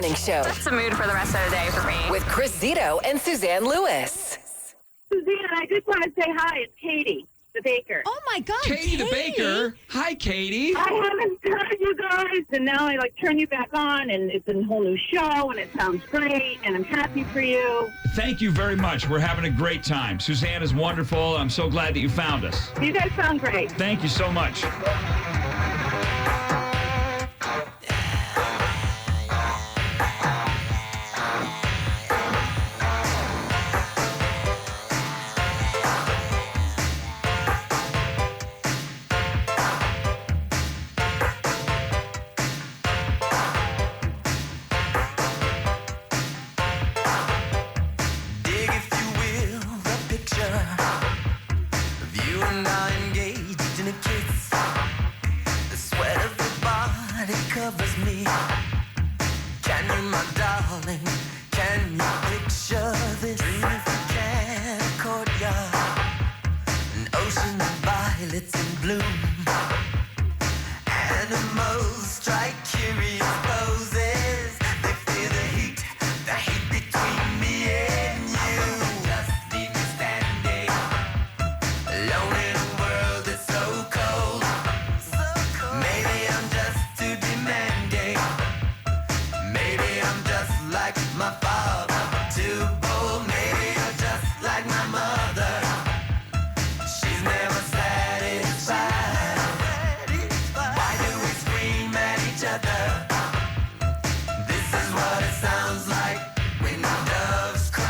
Morning Show That's the mood for the rest of the day for me. with Chris Zito and Suzanne Lewis. Suzanne, I just want to say hi. It's Katie, the baker. Oh, my God. Katie the baker. Hi, Katie. I haven't heard you guys, and now I turn you back on, and it's a whole new show, and it sounds great, and I'm happy for you. Thank you very much. We're having a great time. Suzanne is wonderful. I'm so glad that you found us. You guys sound great. Thank you so much. Dig, if you will, the picture of you and I engaged in a kiss. The sweat of your body covers me. Can you, my darling, can you picture this? Dream if you can, a courtyard, an ocean of violets in bloom. Animals strike curious poses. They feel the heat between me and you. Just leave me standing alone in a world that's so cold. Maybe I'm just too demanding. Maybe I'm just like my father, too bold. Maybe you're just like my mother. She's never satisfied. Why do we scream at each other? This is what it sounds like when doves cry.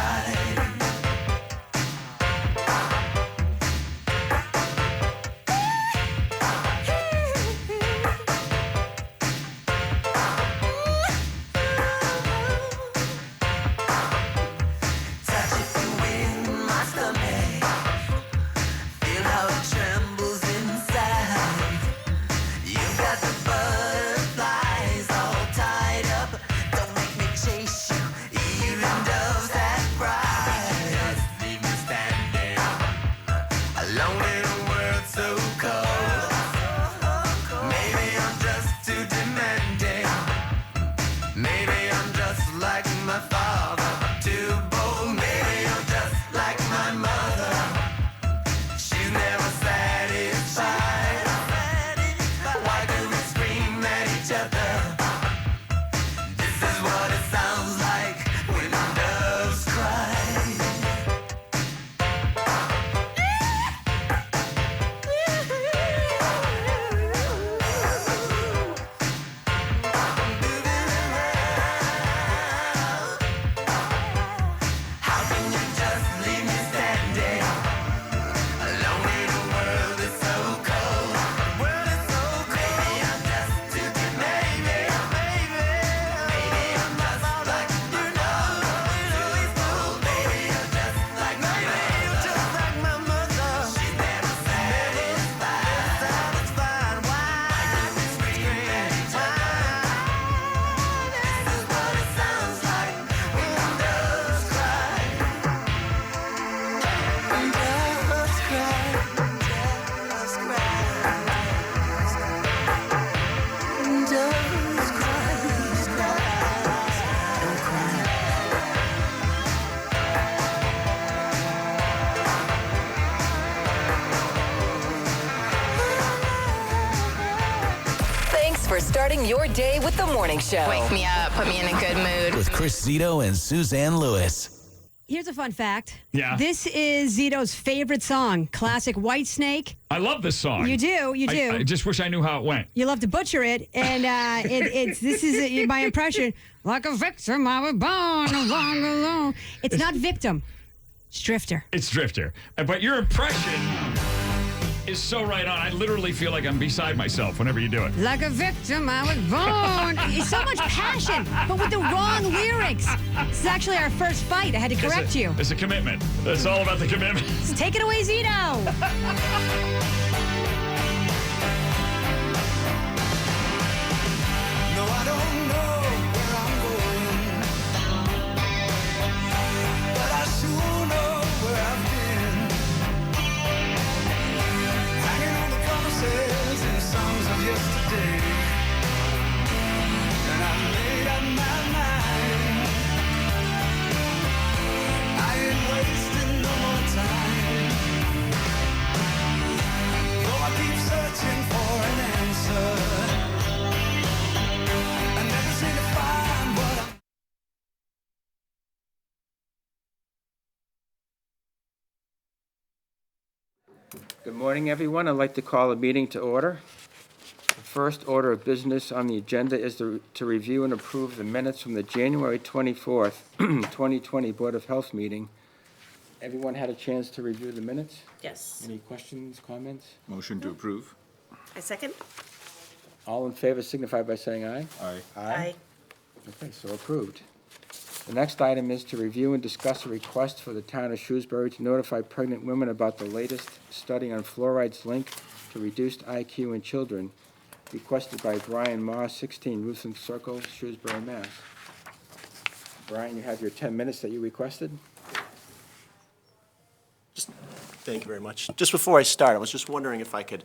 Touch if you win my stomach. Feel how it trembles inside. You got the butterflies all tied up. Don't make me chase you, even doves that cry. Just leave me standing alone in a world so cold. Maybe I'm just too demanding. Maybe I'm just like my father, too bold. Maybe I'm just like my mother. She's never satisfied. Why do we scream at each other? This is what it sounds like when doves cry. How can you just leave me standing alone in a world that's so cold? Maybe I'm just too demanding. Maybe I'm just like my mother, too bold. Maybe I'm just like my mother. She's never satisfied. Why do we scream at each other? This is what it sounds like when doves cry. Doves cry. Doves cry. Doves cry. Don't cry. Thanks for starting your day with the Morning Show. Wake me up, put me in a good mood. With Chris Zito and Suzanne Lewis. Here's a fun fact. Yeah. This is Zito's favorite song, classic Whitesnake. I love this song. You do. I just wish I knew how it went. You love to butcher it, and this is my impression. Like a victim, I was born to walk alone. It's not victim. It's drifter. It's Drifter. But your impression is so right on. I literally feel like I'm beside myself whenever you do it. Like a victim, I was born. It's so much passion, but with the wrong lyrics. This is actually our first fight. I had to correct you. It's a commitment. It's all about the commitment. Take it away, Zito. No, I don't know where I'm going, but I sure know where I've been. Hanging on the promises and songs of yesterday, and I made up my mind. Good morning, everyone. I'd like to call a meeting to order. The first order of business on the agenda is to review and approve the minutes from the January 24th, 2020 Board of Health meeting. Everyone had a chance to review the minutes? Yes. Any questions, comments? Motion to approve. I second. All in favor signify by saying aye. Aye. Aye. Okay, so approved. The next item is to review and discuss a request for the town of Shrewsbury to notify pregnant women about the latest study on fluoride's link to reduced IQ in children, requested by Brian Moss, 16 Ruthven Circle, Shrewsbury, Mass. Brian, you have your 10 minutes that you requested? Thank you very much. Just before I start, I was just wondering if I could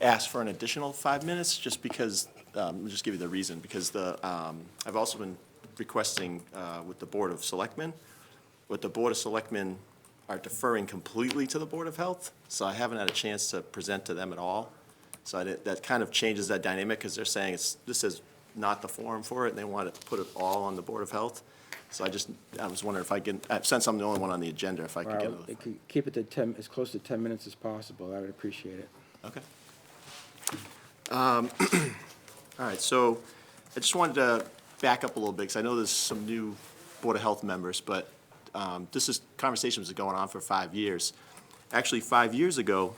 ask for an additional 5 minutes, just because, I'll just give you the reason, because I've also been requesting with the Board of Selectmen, but the Board of Selectmen are deferring completely to the Board of Health, so I haven't had a chance to present to them at all. So that kind of changes that dynamic, because they're saying this is not the forum for it, and they want to put it all on the Board of Health. So I was wondering if I can, since I'm the only one on the agenda, if I could get Well, they could keep it to 10, as close to 10 minutes as possible. I would appreciate it. Okay. All right, so I just wanted to back up a little bit, because I know there's some new Board of Health members, but conversations have been going on for 5 years. Actually, 5 years ago,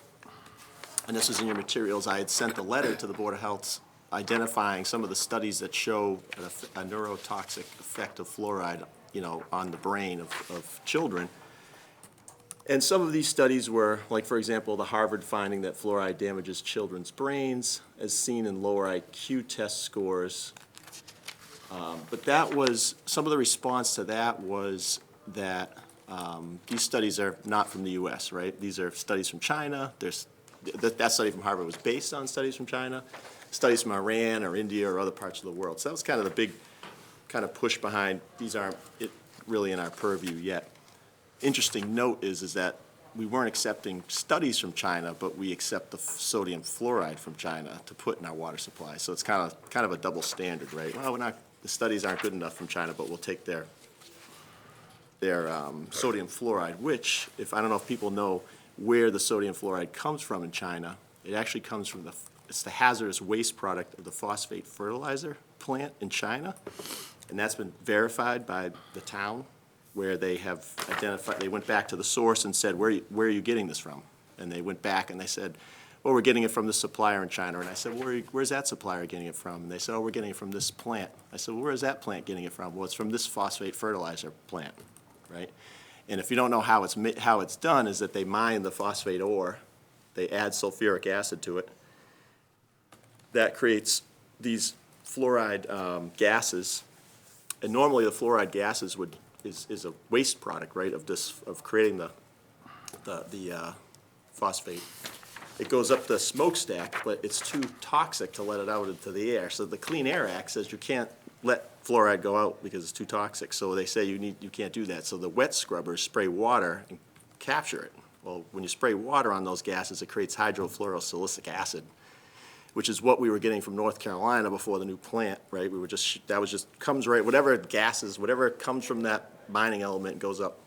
and this is in your materials, I had sent a letter to the Board of Health identifying some of the studies that show a neurotoxic effect of fluoride, on the brain of children. And some of these studies were, like, for example, the Harvard finding that fluoride damages children's brains, as seen in lower IQ test scores. But that was, some of the response to that was that these studies are not from the US, right? These are studies from China. That study from Harvard was based on studies from China, studies from Iran or India or other parts of the world. So that was kind of the big kind of push behind, these aren't really in our purview yet. Interesting note is that we weren't accepting studies from China, but we accept the sodium fluoride from China to put in our water supply. So it's kind of a double standard, right? Well, the studies aren't good enough from China, but we'll take their sodium fluoride, which, I don't know if people know where the sodium fluoride comes from in China. It actually comes from it's the hazardous waste product of the phosphate fertilizer plant in China, and that's been verified by the town, where they have identified, they went back to the source and said, where are you getting this from? And they went back and they said, well, we're getting it from the supplier in China. And I said, where's that supplier getting it from? And they said, oh, we're getting it from this plant. I said, well, where is that plant getting it from? Well, it's from this phosphate fertilizer plant, right? And if you don't know how it's done, is that they mine the phosphate ore, they add sulfuric acid to it. That creates these fluoride gases. And normally the fluoride gases is a waste product, right, of creating the phosphate. It goes up the smokestack, but it's too toxic to let it out into the air. So the Clean Air Act says you can't let fluoride go out because it's too toxic. So they say you can't do that. So the wet scrubbers spray water and capture it. Well, when you spray water on those gases, it creates hydrofluorosilicic acid, which is what we were getting from North Carolina before the new plant, right? Comes right, whatever gases, whatever comes from that mining element goes up,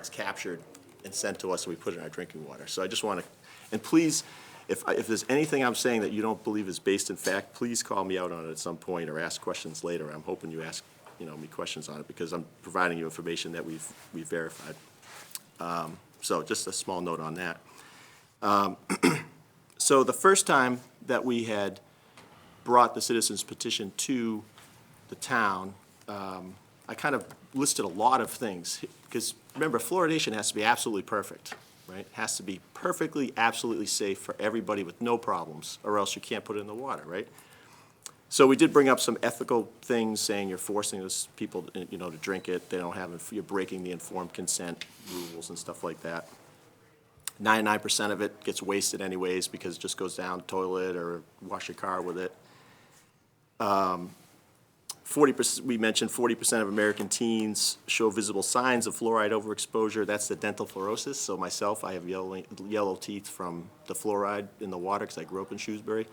is captured and sent to us, and we put it in our drinking water. So I just want to, and please, if there's anything I'm saying that you don't believe is based in fact, please call me out on it at some point or ask questions later. I'm hoping you ask, me questions on it, because I'm providing you information that we've verified. So just a small note on that. So the first time that we had brought the citizens petition to the town, I kind of listed a lot of things, because remember, fluoridation has to be absolutely perfect, right? It has to be perfectly, absolutely safe for everybody with no problems, or else you can't put it in the water, right? So we did bring up some ethical things, saying you're forcing those people, to drink it. They don't have, you're breaking the informed consent rules and stuff like that. 99% of it gets wasted anyways, because it just goes down the toilet or wash your car with it. 40%, we mentioned 40% of American teens show visible signs of fluoride overexposure. That's the dental fluorosis. So myself, I have yellow teeth from the fluoride in the water, because I grew up in Shrewsbury.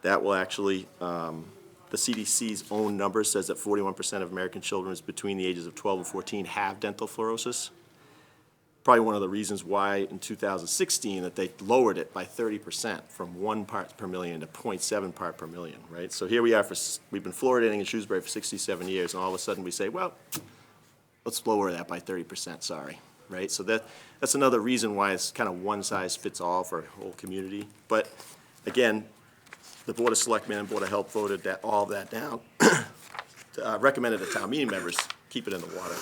That will actually, the CDC's own number says that 41% of American children between the ages of 12 and 14 have dental fluorosis. probably one of the reasons why in 2016 that they lowered it by 30% from 1 part per million to 0.7 part per million, right? So here we are, we've been fluoridating in Shrewsbury for 67 years, and all of a sudden we say, well, let's lower that by 30%, sorry, right? So that's another reason why it's kind of one size fits all for a whole community. But again, the Board of Selectmen and Board of Health voted all of that down, recommended to town meeting members keep it in the water.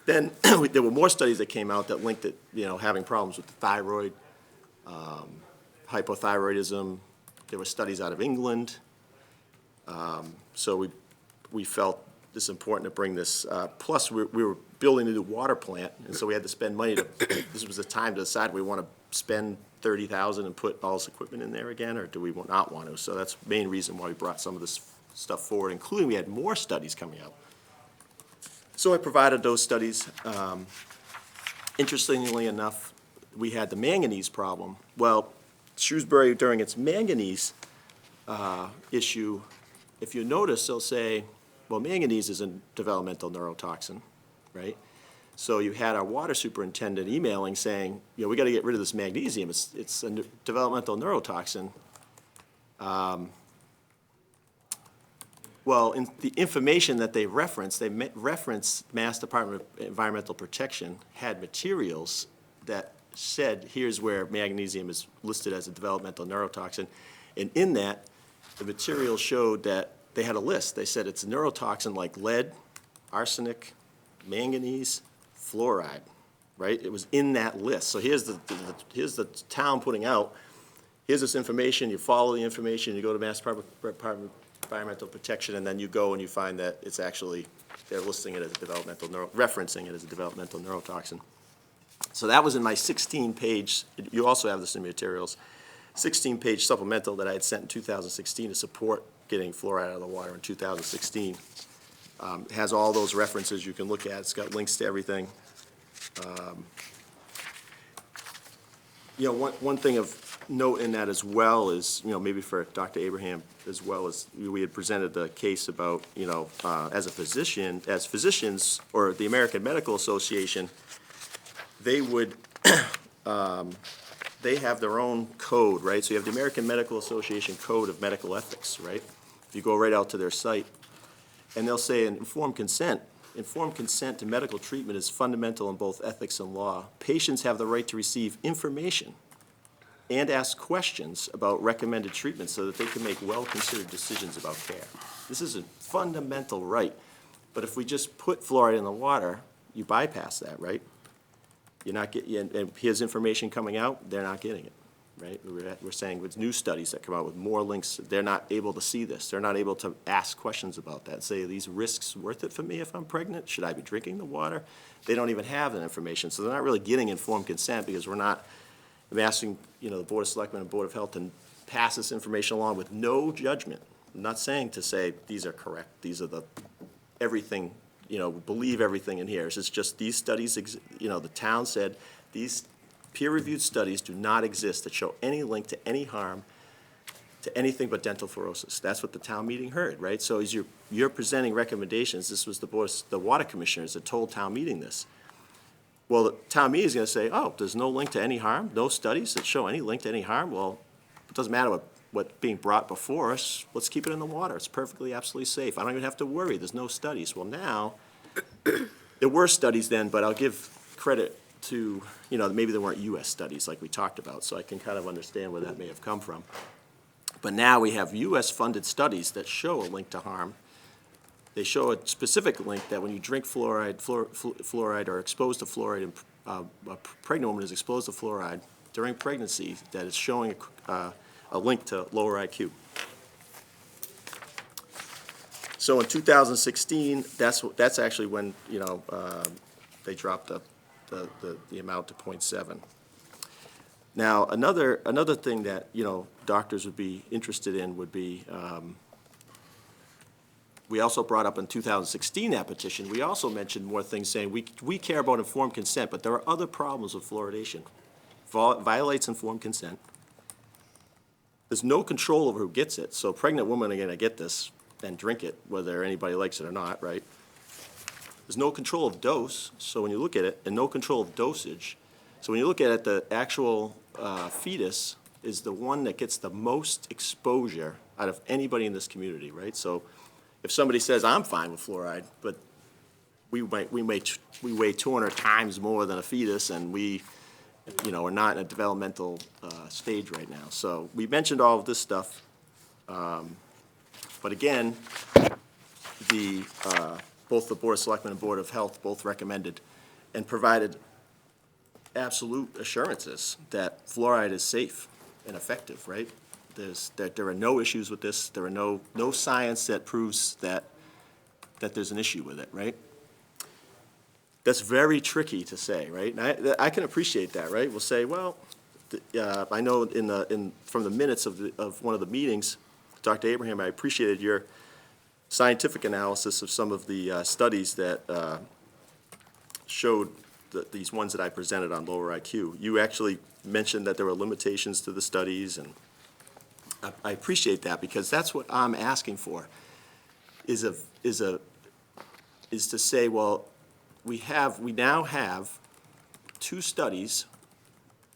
Then there were more studies that came out that linked it, having problems with the thyroid, hypothyroidism. There were studies out of England. So we felt it's important to bring this. Plus, we were building a new water plant, and so we had to spend money. This was the time to decide we want to spend $30,000 and put all this equipment in there again, or do we not want to? So that's the main reason why we brought some of this stuff forward, including we had more studies coming out. So I provided those studies. Interestingly enough, we had the manganese problem. Well, Shrewsbury, during its manganese issue, if you notice, they'll say, well, manganese is a developmental neurotoxin, right? So you had our water superintendent emailing saying, we got to get rid of this magnesium. It's a developmental neurotoxin. Well, in the information that they referenced Mass Department of Environmental Protection had materials that said, here's where magnesium is listed as a developmental neurotoxin. And in that, the material showed that they had a list. They said it's a neurotoxin like lead, arsenic, manganese, fluoride, right? It was in that list. So here's the town putting out, here's this information, you follow the information, you go to Mass Department of Environmental Protection, and then you go and you find that it's actually, they're listing it as a referencing it as a developmental neurotoxin. So that was in my 16-page, you also have this in materials, 16-page supplemental that I had sent in 2016 to support getting fluoride out of the water in 2016. It has all those references you can look at. It's got links to everything. One thing of note in that as well is, maybe for Dr. Abraham as well, as we had presented the case about, as physicians, or the American Medical Association, they would, they have their own code, right? So you have the American Medical Association Code of Medical Ethics, right? If you go right out to their site, and they'll say informed consent to medical treatment is fundamental in both ethics and law. Patients have the right to receive information and ask questions about recommended treatment so that they can make well-considered decisions about care. This is a fundamental right. But if we just put fluoride in the water, you bypass that, right? You're not getting, and here's information coming out, they're not getting it, right? We're saying with new studies that come out with more links, they're not able to see this. They're not able to ask questions about that. Say, are these risks worth it for me if I'm pregnant? Should I be drinking the water? They don't even have that information. So they're not really getting informed consent because we're not, I'm asking, the Board of Selectmen and Board of Health to pass this information along with no judgment. I'm not saying to say these are correct, these are the everything, believe everything in here. It's just these studies, the town said these peer-reviewed studies do not exist that show any link to any harm to anything but dental fluorosis. That's what the town meeting heard, right? So as you're presenting recommendations, this was the water commissioners that told town meeting this. Well, the town meeting is going to say, oh, there's no link to any harm, no studies that show any link to any harm. Well, it doesn't matter what's being brought before us. Let's keep it in the water. It's perfectly, absolutely safe. I don't even have to worry. There's no studies. Well, now, there were studies then, but I'll give credit to, maybe there weren't U.S. studies like we talked about, so I can kind of understand where that may have come from. But now we have U.S.-funded studies that show a link to harm. They show a specific link that when you drink fluoride, fluoride or exposed to fluoride, and a pregnant woman is exposed to fluoride during pregnancy, that it's showing a link to lower IQ. So in 2016, that's actually when they dropped the amount to 0.7. Now another thing that doctors would be interested in would be. We also brought up in 2016 that petition, we also mentioned more things saying we care about informed consent, but there are other problems with fluoridation. Violates informed consent. There's no control over who gets it, so pregnant women are going to get this and drink it, whether anybody likes it or not, right? There's no control of dose, so when you look at it, and no control of dosage. So when you look at it, the actual fetus is the one that gets the most exposure out of anybody in this community, right? So if somebody says, I'm fine with fluoride, but we weigh 200 times more than a fetus, and we, are not in a developmental stage right now. So we mentioned all of this stuff, but again, both the Board of Selectmen and Board of Health both recommended and provided absolute assurances that fluoride is safe and effective, right? There are no issues with this. There are no science that proves that there's an issue with it, right? That's very tricky to say, right? And I can appreciate that, right? We'll say, well, I know from the minutes of one of the meetings, Dr. Abraham, I appreciated your scientific analysis of some of the studies that showed these ones that I presented on lower IQ. You actually mentioned that there were limitations to the studies, and I appreciate that, because that's what I'm asking for, is to say, well, we now have two studies,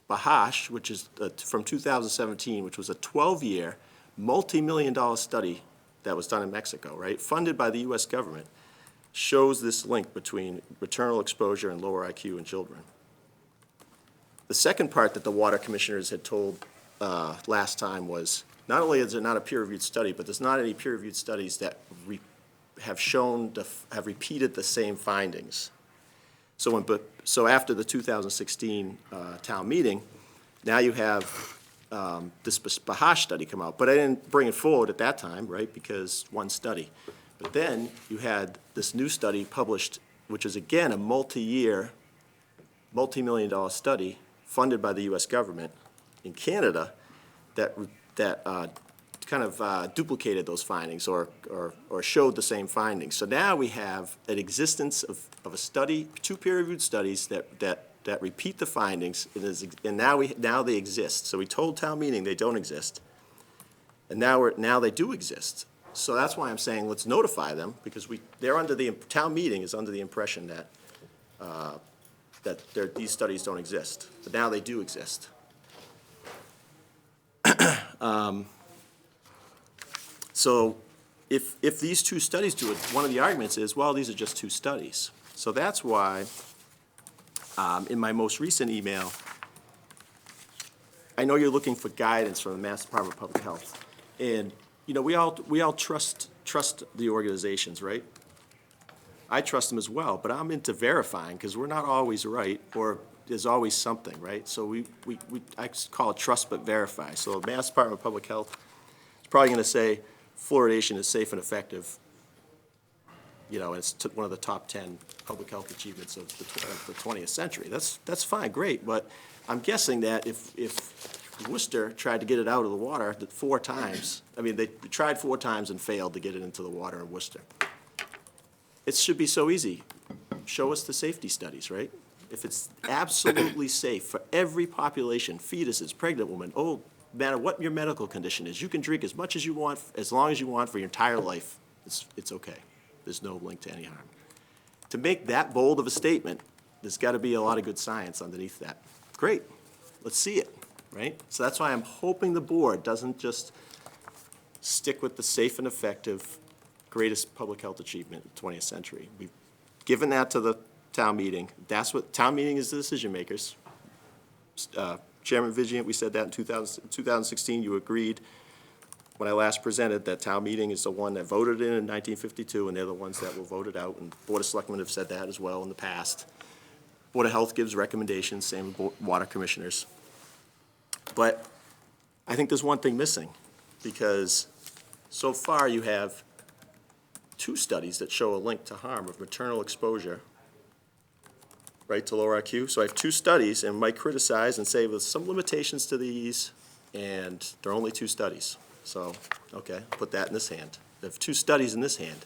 Bahash, which is from 2017, which was a 12-year, multi-million-dollar study that was done in Mexico, right, funded by the U.S. government, shows this link between maternal exposure and lower IQ in children. The second part that the water commissioners had told last time was, not only is it not a peer-reviewed study, but there's not any peer-reviewed studies that have repeated the same findings. So after the 2016 town meeting, now you have this Bahash study come out. But I didn't bring it forward at that time, right, because one study. But then you had this new study published, which is again a multi-year, multi-million-dollar study funded by the U.S. government in Canada that kind of duplicated those findings or showed the same findings. So now we have an existence of a study, two peer-reviewed studies that repeat the findings, and now they exist. So we told town meeting they don't exist, and now they do exist. So that's why I'm saying let's notify them, because town meeting is under the impression that these studies don't exist, but now they do exist. So if these two studies do it, one of the arguments is, well, these are just two studies. So that's why in my most recent email, I know you're looking for guidance from the Mass Department of Public Health. And, we all trust the organizations, right? I trust them as well, but I'm into verifying, because we're not always right, or there's always something, right? So I call it trust but verify. So the Mass Department of Public Health is probably going to say fluoridation is safe and effective. And it's one of the top 10 public health achievements of the 20th century. That's fine, great, but I'm guessing that if Worcester tried to get it out of the water 4 times, they tried 4 times and failed to get it into the water in Worcester. It should be so easy. Show us the safety studies, right? If it's absolutely safe for every population, fetuses, pregnant women, no matter what your medical condition is, you can drink as much as you want, as long as you want for your entire life. It's okay. There's no link to any harm. To make that bold of a statement, there's got to be a lot of good science underneath that. Great. Let's see it, right? So that's why I'm hoping the board doesn't just stick with the safe and effective greatest public health achievement in the 20th century. We've given that to the town meeting. That's what town meeting is, the decision makers. Chairman Vigilant, we said that in 2016. You agreed when I last presented that town meeting is the one that voted in 1952, and they're the ones that will vote it out. And Board of Selectmen have said that as well in the past. Board of Health gives recommendations, same with water commissioners. But I think there's one thing missing, because so far you have 2 studies that show a link to harm of maternal exposure, right, to lower IQ. So I have 2 studies, and might criticize and say there's some limitations to these, and there are only 2 studies. So, okay, put that in this hand. I have 2 studies in this hand.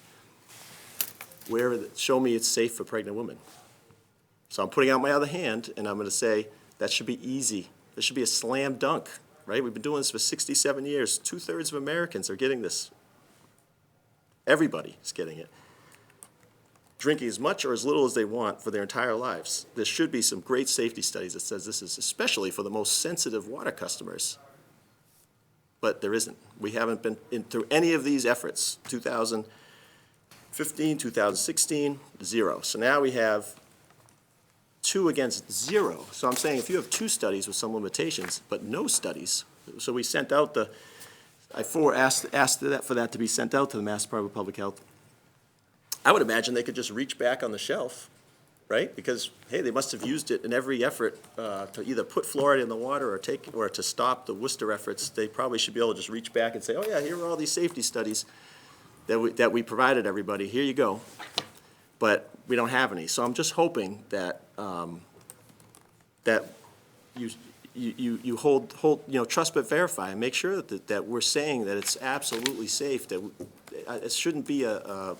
Show me it's safe for pregnant women. So I'm putting out my other hand, and I'm going to say that should be easy. This should be a slam dunk, right? We've been doing this for 67 years. 2/3 of Americans are getting this. Everybody is getting it. drinking as much or as little as they want for their entire lives. There should be some great safety studies that says this is especially for the most sensitive water customers. But there isn't. We haven't been through any of these efforts. 2015, 2016, 0. So now we have 2 against 0. So I'm saying if you have 2 studies with some limitations, but no studies, so we sent out asked for that to be sent out to the Mass Department of Public Health. I would imagine they could just reach back on the shelf, right? Because, hey, they must have used it in every effort to either put fluoride in the water or to stop the Worcester efforts. They probably should be able to just reach back and say, oh, yeah, here are all these safety studies that we provided everybody. Here you go. But we don't have any. So I'm just hoping that that you hold trust but verify and make sure that we're saying that it's absolutely safe, that it shouldn't be a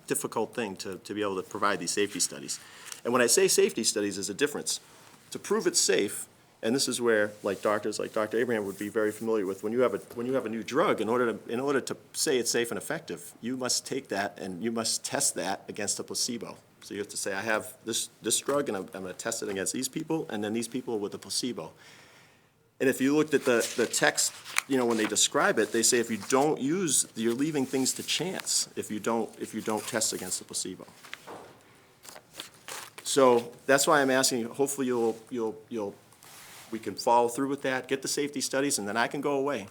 difficult thing to be able to provide these safety studies. And when I say safety studies, there's a difference. To prove it's safe, and this is where doctors like Dr. Abraham would be very familiar with, when you have a new drug, in order to say it's safe and effective, you must take that and you must test that against a placebo. So you have to say, I have this drug and I'm going to test it against these people and then these people with a placebo. And if you looked at the text, when they describe it, they say if you don't use, you're leaving things to chance if you don't test against the placebo. So that's why I'm asking. Hopefully we can follow through with that, get the safety studies, and then I can go away.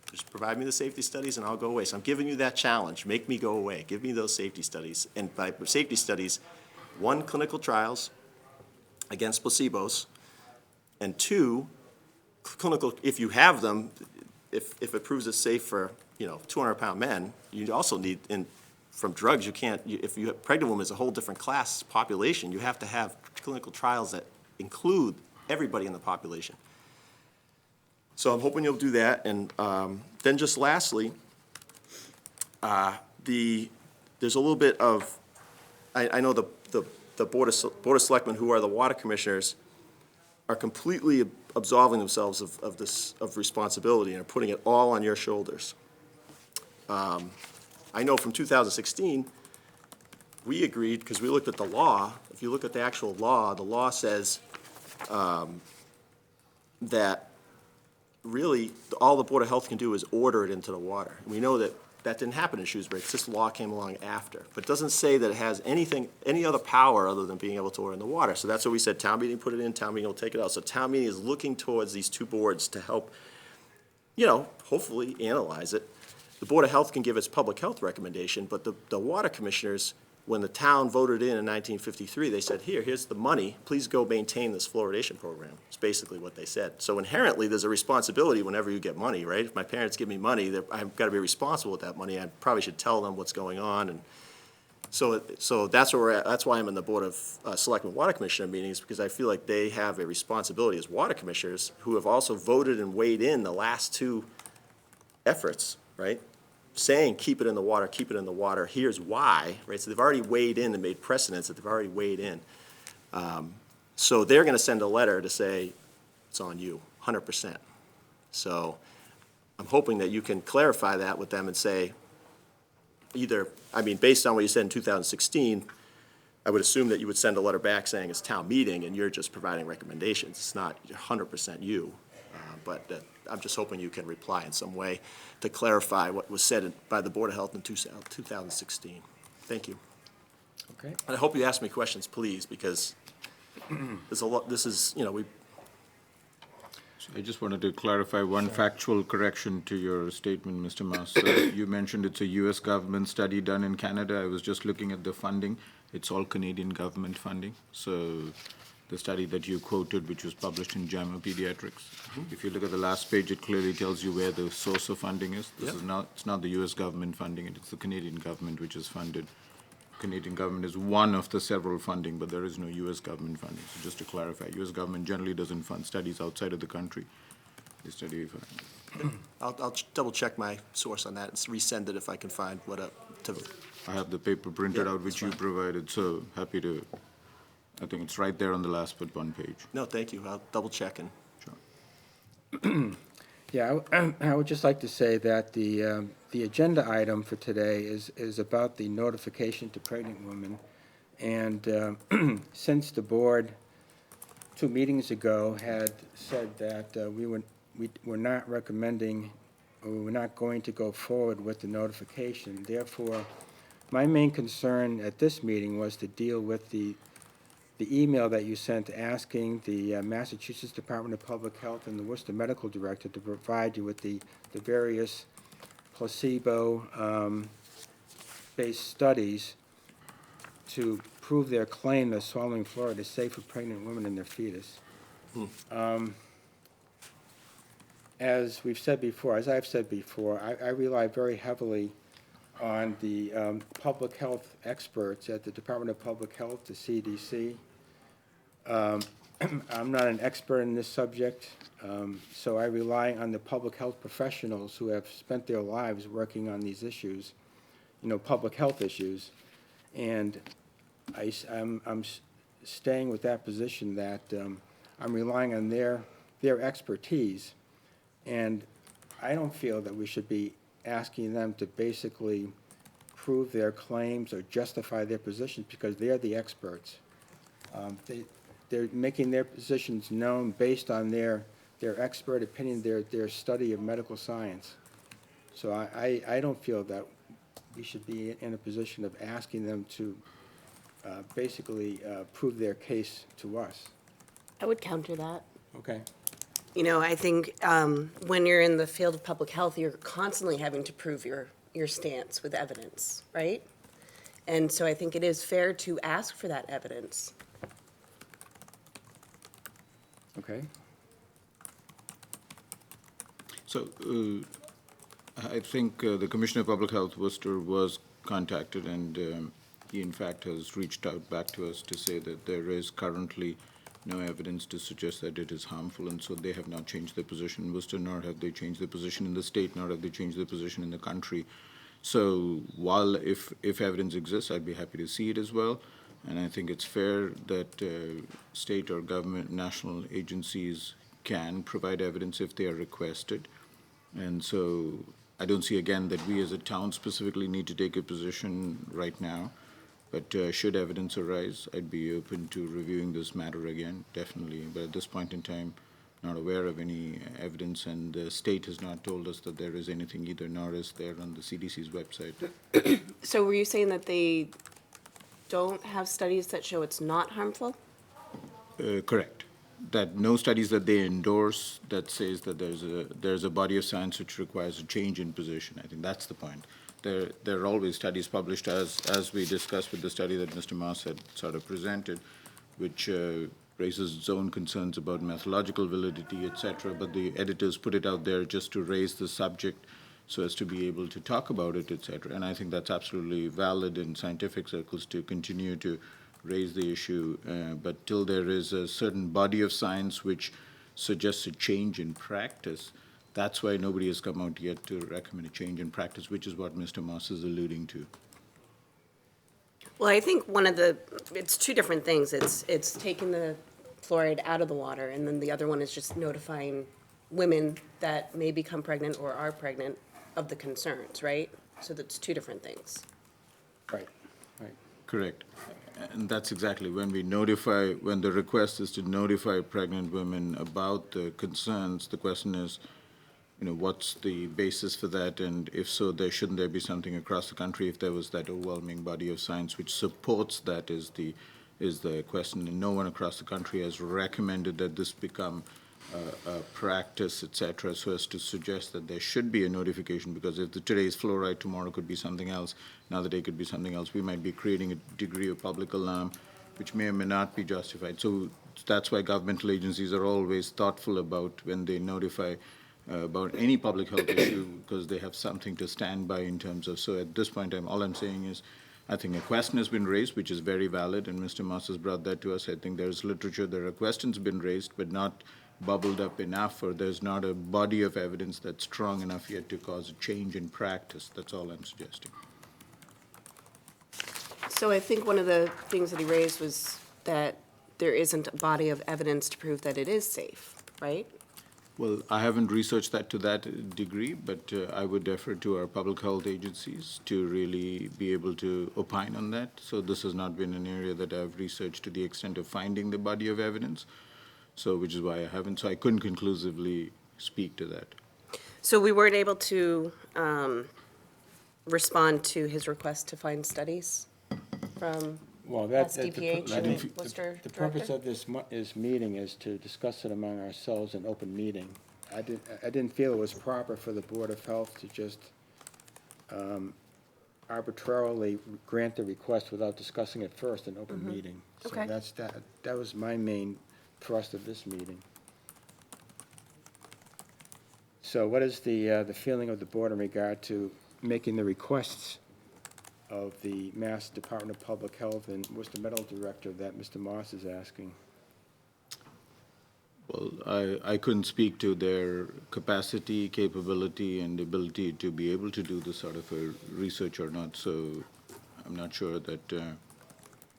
Just provide me the safety studies, and I'll go away. So I'm giving you that challenge. Make me go away. Give me those safety studies. And by safety studies, 1, clinical trials against placebos, and 2, clinical, if you have them, if it proves it's safe for 200-pound men, you also need, from drugs, you can't, if you have pregnant women, is a whole different class population. You have to have clinical trials that include everybody in the population. So I'm hoping you'll do that. And then just lastly, there's a little bit of, I know the Board of Selectmen, who are the water commissioners, are completely absolving themselves of responsibility and are putting it all on your shoulders. I know from 2016, we agreed, because we looked at the law. If you look at the actual law, the law says that really all the Board of Health can do is order it into the water. We know that didn't happen in Shrewsbury, because this law came along after. But it doesn't say that it has any other power other than being able to order in the water. So that's what we said, town meeting put it in, town meeting will take it out. So town meeting is looking towards these 2 boards to help, hopefully analyze it. The Board of Health can give its public health recommendation, but the water commissioners, when the town voted in 1953, they said, here's the money, please go maintain this fluoridation program. It's basically what they said. So inherently, there's a responsibility whenever you get money, right? If my parents give me money, I've got to be responsible with that money. I probably should tell them what's going on. And so that's where we're at. That's why I'm in the Board of Selectmen Water Commissioner meetings, because I feel like they have a responsibility as water commissioners who have also voted and weighed in the last 2 efforts, right? Saying keep it in the water, here's why, right? So they've already weighed in and made precedents that they've already weighed in. So they're going to send a letter to say it's on you, 100%. So I'm hoping that you can clarify that with them and say based on what you said in 2016, I would assume that you would send a letter back saying it's town meeting and you're just providing recommendations. It's not 100% you, but I'm just hoping you can reply in some way to clarify what was said by the Board of Health in 2016. Thank you. Okay. And I hope you ask me questions, please, because there's a lot. This is, we. So I just wanted to clarify one factual correction to your statement, Mr. Moss. You mentioned it's a U.S. government study done in Canada. I was just looking at the funding. It's all Canadian government funding. So the study that you quoted, which was published in JAMA Pediatrics, if you look at the last page, it clearly tells you where the source of funding is. It's not the U.S. government funding it, it's the Canadian government which is funded. Canadian government is one of the several funding, but there is no U.S. government funding. So just to clarify, U.S. government generally doesn't fund studies outside of the country. They study. I'll double check my source on that and resend it if I can find I have the paper printed out which you provided, so happy to. I think it's right there on the last but one page. No, thank you. I'll double check and. Sure. Yeah, I would just like to say that the agenda item for today is about the notification to pregnant women And since the board 2 meetings ago had said that we were not recommending, or we were not going to go forward with the notification, therefore, my main concern at this meeting was to deal with the email that you sent asking the Massachusetts Department of Public Health and the Worcester Medical Director to provide you with the various placebo-based studies to prove their claim that swallowing fluoride is safe for pregnant women and their fetus. As we've said before, as I've said before, I rely very heavily on the public health experts at the Department of Public Health, the CDC. I'm not an expert in this subject, so I rely on the public health professionals who have spent their lives working on these issues, public health issues. And I'm staying with that position that I'm relying on their expertise. And I don't feel that we should be asking them to basically prove their claims or justify their positions because they're the experts. They're making their positions known based on their expert opinion, their study of medical science. So I don't feel that we should be in a position of asking them to basically prove their case to us. I would counter that. Okay. I think when you're in the field of public health, you're constantly having to prove your stance with evidence, right? And so I think it is fair to ask for that evidence. Okay. So I think the Commissioner of Public Health, Worcester, was contacted, and he in fact has reached out back to us to say that there is currently no evidence to suggest that it is harmful, and so they have not changed their position in Worcester, nor have they changed their position in the state, nor have they changed their position in the country. So while if evidence exists, I'd be happy to see it as well. And I think it's fair that state or government, national agencies can provide evidence if they are requested. And so I don't see, again, that we as a town specifically need to take a position right now. But should evidence arise, I'd be open to reviewing this matter again, definitely. But at this point in time, not aware of any evidence, and the state has not told us that there is anything either, nor is there on the CDC's website. So were you saying that they don't have studies that show it's not harmful? Correct. That no studies that they endorse that says that there's a body of science which requires a change in position. I think that's the point. There are always studies published, as we discussed with the study that Mr. Moss had sort of presented, which raises its own concerns about methodological validity, et cetera, but the editors put it out there just to raise the subject so as to be able to talk about it, et cetera. And I think that's absolutely valid in scientific circles to continue to raise the issue, but till there is a certain body of science which suggests a change in practice, that's why nobody has come out yet to recommend a change in practice, which is what Mr. Moss is alluding to. Well, I think it's two different things. It's taking the fluoride out of the water, and then the other one is just notifying women that may become pregnant or are pregnant of the concerns, right? So that's two different things. Right. Correct. And that's exactly when the request is to notify pregnant women about the concerns, the question is, what's the basis for that? And if so, shouldn't there be something across the country if there was that overwhelming body of science which supports that is the question. And no one across the country has recommended that this become a practice, et cetera, so as to suggest that there should be a notification, because if today is fluoride, tomorrow could be something else, another day could be something else. We might be creating a degree of public alarm which may or may not be justified. So that's why governmental agencies are always thoughtful about when they notify about any public health issue, because they have something to stand by in terms of. So at this point in time, all I'm saying is I think a question has been raised, which is very valid, and Mr. Moss has brought that to us. I think there's literature, there are questions been raised, but not bubbled up enough, or there's not a body of evidence that's strong enough yet to cause a change in practice. That's all I'm suggesting. So I think one of the things that he raised was that there isn't a body of evidence to prove that it is safe, right? Well, I haven't researched that to that degree, but I would defer to our public health agencies to really be able to opine on that. So this has not been an area that I've researched to the extent of finding the body of evidence, so which is why I haven't. So I couldn't conclusively speak to that. So we weren't able to respond to his request to find studies from Well, SDPH and the Worcester the purpose Director? of this meeting is to discuss it among ourselves in open meeting. I didn't feel it was proper for the Board of Health to just arbitrarily grant the request without discussing it first in open meeting. Okay. So that was my main thrust of this meeting. So what is the feeling of the board in regard to making the requests of the Mass Department of Public Health and Worcester Medical Director that Mr. Moss is asking? Well, I couldn't speak to their capacity, capability, and ability to be able to do this sort of a research or not, so I'm not sure that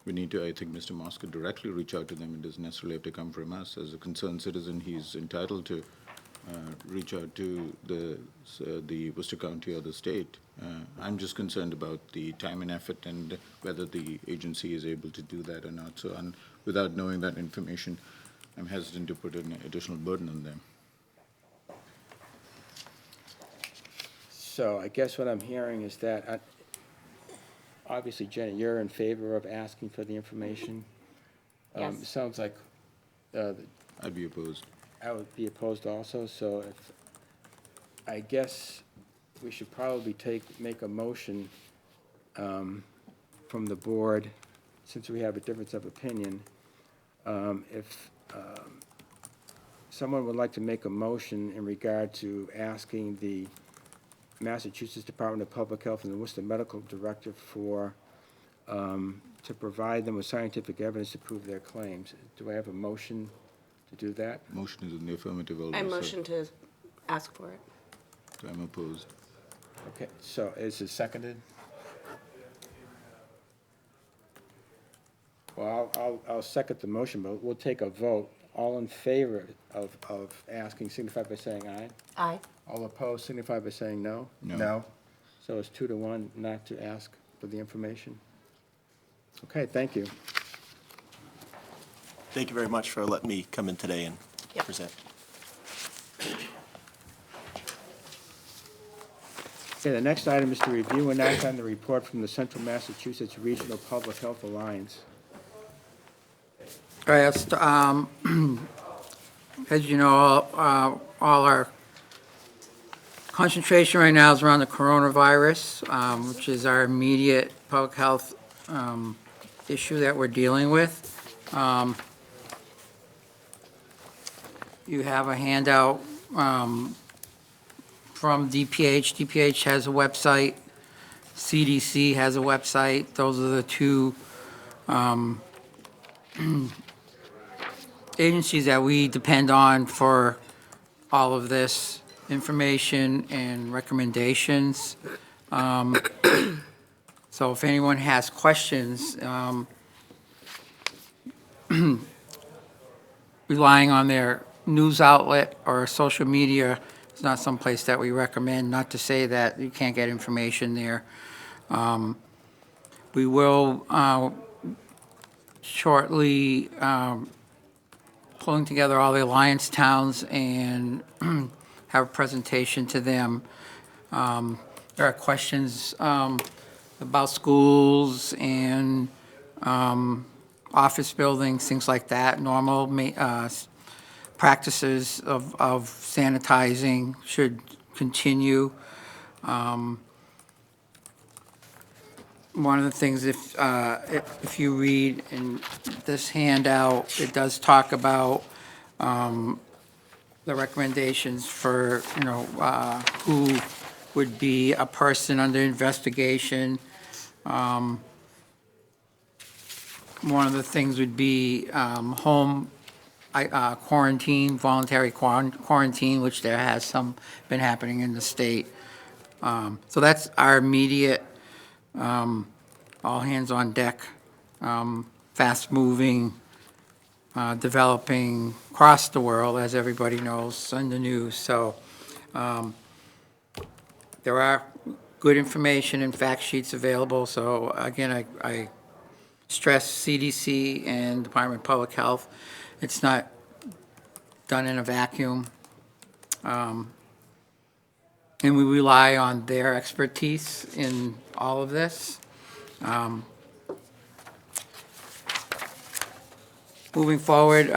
we need to. I think Mr. Moss could directly reach out to them. It doesn't necessarily have to come from us. As a concerned citizen, he's entitled to reach out to the Worcester County or the state. I'm just concerned about the time and effort and whether the agency is able to do that or not. So without knowing that information, I'm hesitant to put an additional burden on them. So I guess what I'm hearing is that, obviously, Jenny, you're in favor of asking for the information? Yes. It sounds like I'd be opposed. I would be opposed also, so I guess we should probably make a motion from the board, since we have a difference of opinion. If someone would like to make a motion in regard to asking the Massachusetts Department of Public Health and the Worcester Medical Director to provide them with scientific evidence to prove their claims. Do I have a motion to do that? Motion is in the affirmative always. I motion to ask for it. So I'm opposed. Okay, so is it seconded? Well, I'll second the motion, but we'll take a vote. All in favor of asking signify by saying aye. Aye. All opposed signify by saying no. No. So it's 2-1 not to ask for the information. Okay, thank you. Thank you very much for letting me come in today and Yep. present. Okay, the next item is to review and act on the report from the Central Massachusetts Regional Public Health Alliance. All right, as you know, all our concentration right now is around the coronavirus, which is our immediate public health issue that we're dealing with. You have a handout from DPH. DPH has a website. CDC has a website. Those are the two agencies that we depend on for all of this information and recommendations. So if anyone has questions, relying on their news outlet or social media is not someplace that we recommend, not to say that you can't get information there. We will shortly pulling together all the alliance towns and have a presentation to them. There are questions about schools and office buildings, things like that. Normal practices of sanitizing should continue. One of the things, if you read in this handout, it does talk about the recommendations for, who would be a person under investigation. One of the things would be home quarantine, voluntary quarantine, which there has some been happening in the state. So that's our immediate, all hands on deck, fast-moving developing across the world, as everybody knows, on the news. So there are good information and fact sheets available. So again, I stress CDC and Department of Public Health. It's not done in a vacuum. And we rely on their expertise in all of this. Moving forward,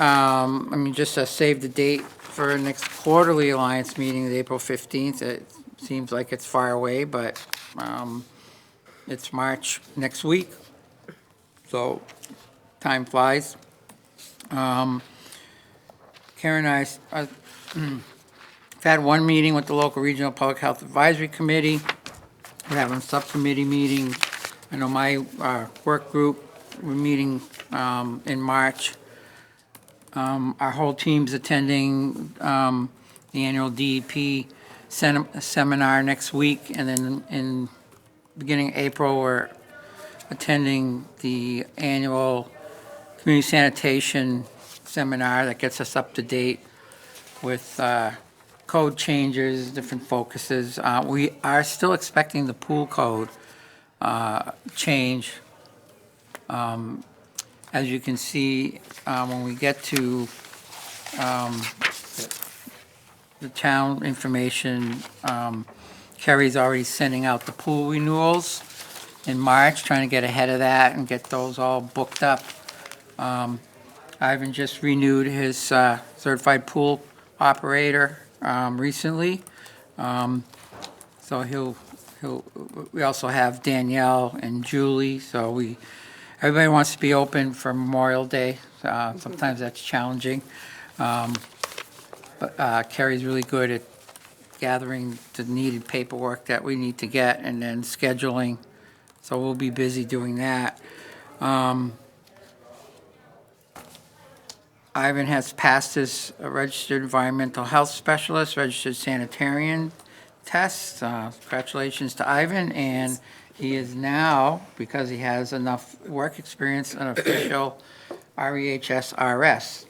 just to save the date for our next quarterly Alliance meeting, April 15th. It seems like it's far away, but it's March next week, so time flies. Karen and I have had one meeting with the local regional public health advisory committee. We're having a subcommittee meeting. I know my work group, we're meeting in March. Our whole team's attending the annual DEP seminar next week, and then in beginning of April, we're attending the annual community sanitation seminar that gets us up to date with code changes, different focuses. We are still expecting the pool code change. As you can see, when we get to the town information, Kerry's already sending out the pool renewals in March, trying to get ahead of that and get those all booked up. Ivan just renewed his certified pool operator recently. So we also have Danielle and Julie, so everybody wants to be open for Memorial Day. Sometimes that's challenging. But Kerry's really good at gathering the needed paperwork that we need to get and then scheduling. So we'll be busy doing that. Ivan has passed his registered environmental health specialist, registered sanitarian test. Congratulations to Ivan. And he is now, because he has enough work experience, an official REHS-RS.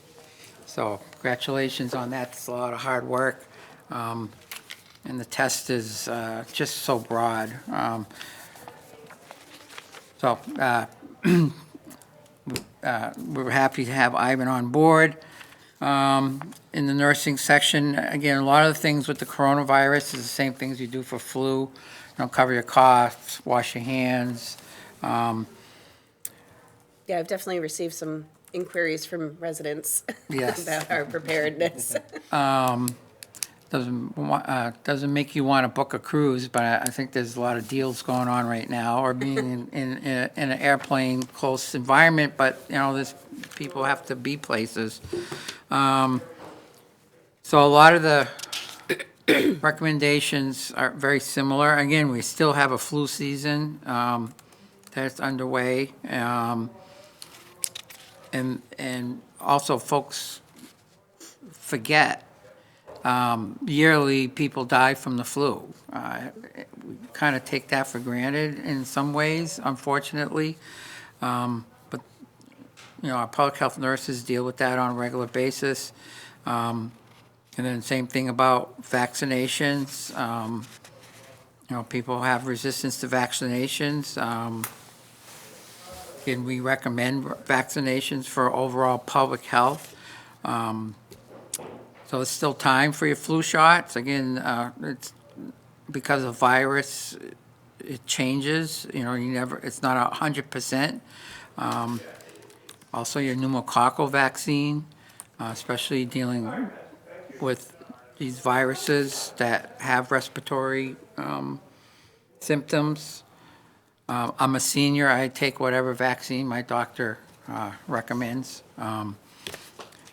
So congratulations on that. It's a lot of hard work. And the test is just so broad. We're happy to have Ivan on board. In the nursing section, again, a lot of the things with the coronavirus is the same things you do for flu. Cover your coughs, wash your hands. Yeah, I've definitely received some inquiries from residents Yes. about our preparedness. Doesn't make you want to book a cruise, but I think there's a lot of deals going on right now, or being in an airplane close environment, but, there's people have to be places. So a lot of the recommendations are very similar. Again, we still have a flu season that's underway. And also folks forget yearly people die from the flu. We kind of take that for granted in some ways, unfortunately. But, our public health nurses deal with that on a regular basis. And then same thing about vaccinations. People have resistance to vaccinations. And we recommend vaccinations for overall public health. So it's still time for your flu shots. Again, it's because of virus, it changes. It's not 100%. Also, your pneumococcal vaccine, especially dealing with these viruses that have respiratory symptoms. I'm a senior. I take whatever vaccine my doctor recommends.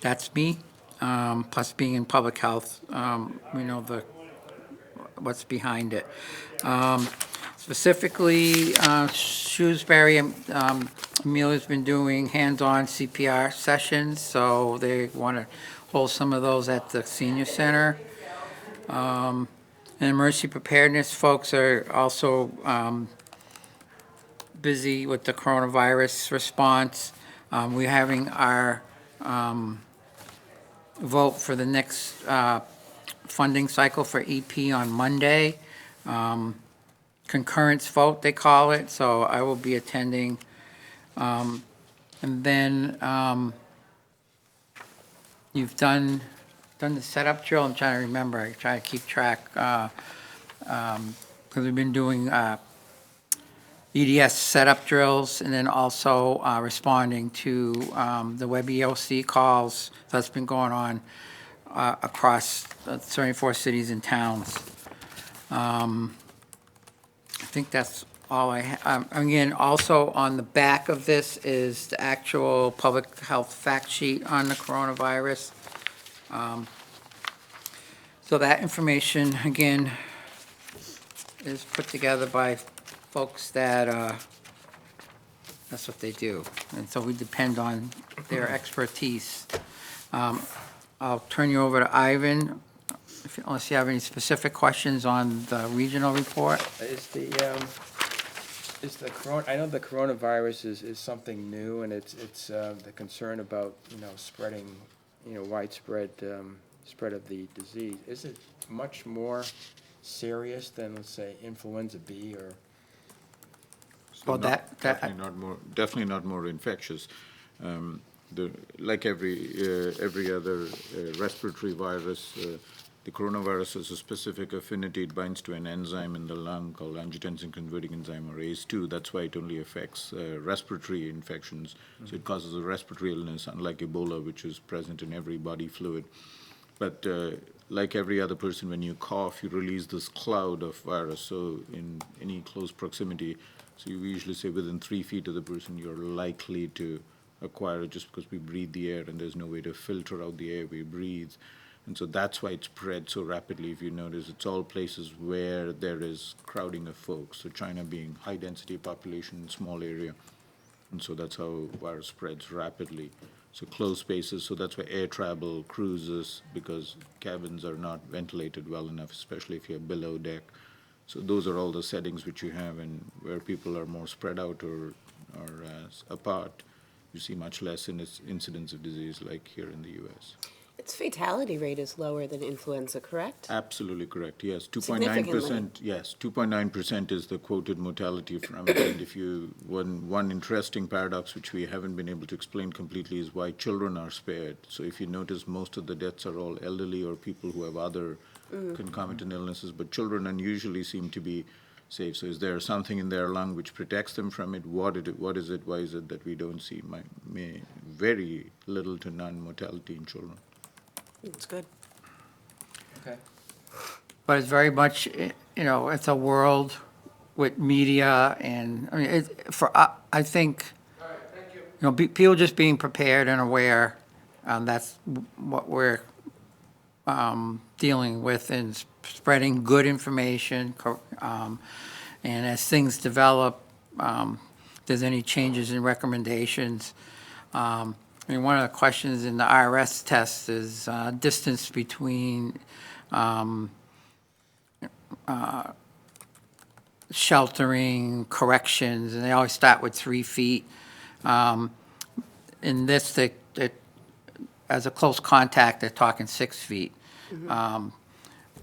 That's me. Plus, being in public health, we know what's behind it. Specifically, Shrewsbury, Amelia's been doing hands-on CPR sessions, so they want to hold some of those at the senior center. And emergency preparedness folks are also busy with the coronavirus response. We're having our vote for the next funding cycle for EP on Monday. Concurrence vote, they call it, so I will be attending. And then you've done the setup drill. I'm trying to remember. I try to keep track because we've been doing EDS setup drills and then also responding to the Web EOC calls that's been going on across 74 cities and towns. I think that's all I have. Again, also on the back of this is the actual public health fact sheet on the coronavirus. So that information, again, is put together by folks that, that's what they do. And so we depend on their expertise. I'll turn you over to Ivan, unless you have any specific questions on the regional report. Is the I know the coronavirus is something new, and it's the concern about, spreading, widespread spread of the disease. Is it much more serious than, let's say, influenza B or? Well, Definitely not more infectious. Like every other respiratory virus, the coronavirus has a specific affinity. It binds to an enzyme in the lung called angiotensin-converting enzyme, or ACE2. That's why it only affects respiratory infections. Mm-hmm. So it causes a respiratory illness, unlike Ebola, which is present in every body fluid. But like every other person, when you cough, you release this cloud of virus. So in any close proximity, so you usually say within 3 feet of the person, you're likely to acquire it just because we breathe the air and there's no way to filter out the air we breathe. And so that's why it spread so rapidly. If you notice, it's all places where there is crowding of folks. So China being high density population, small area. And so that's how virus spreads rapidly. So closed spaces, so that's why air travel, cruises, because cabins are not ventilated well enough, especially if you're below deck. So those are all the settings which you have, and where people are more spread out or apart, you see much less incidence of disease like here in the U.S. Its fatality rate is lower than influenza, correct? Absolutely correct, yes. 2.9%, yes, 2.9% is the quoted mortality from it. And one interesting paradox which we haven't been able to explain completely is why children are spared. So if you notice, most of the deaths are all elderly or people who have other concomitant illnesses, but children unusually seem to be safe. So is there something in their lung which protects them from it? What is it? Why is it that we don't see very little to none mortality in children? It's good. Okay. But it's very much, it's a world with media and, I think, people just being prepared and aware, that's what we're dealing with, and spreading good information. And as things develop, if there's any changes in recommendations, one of the questions in the IRS test is distance between sheltering, corrections, and they always start with 3 feet. In this, as a close contact, they're talking 6 feet. Mm-hmm.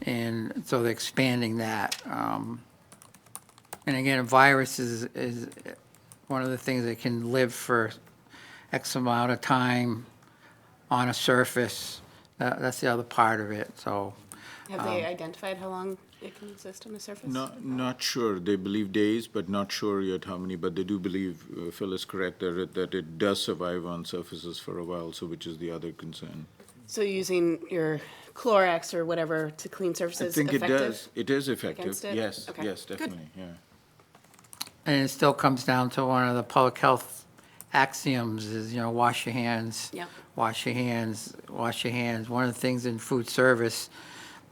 And so they're expanding that. And again, a virus is one of the things that can live for X amount of time on a surface. That's the other part of it. So, have they identified how long it can exist on a surface? Not sure. They believe days, but not sure yet how many. But they do believe, Phil is correct, that it does survive on surfaces for a while, so which is the other concern. So using your Clorox or whatever to clean surfaces, I think effective? It does. It is effective. Against it? Yes, Okay. yes, definitely, Good. yeah. And it still comes down to one of the public health axioms is, wash your hands. Yep. Wash your hands, wash your hands. One of the things in food service,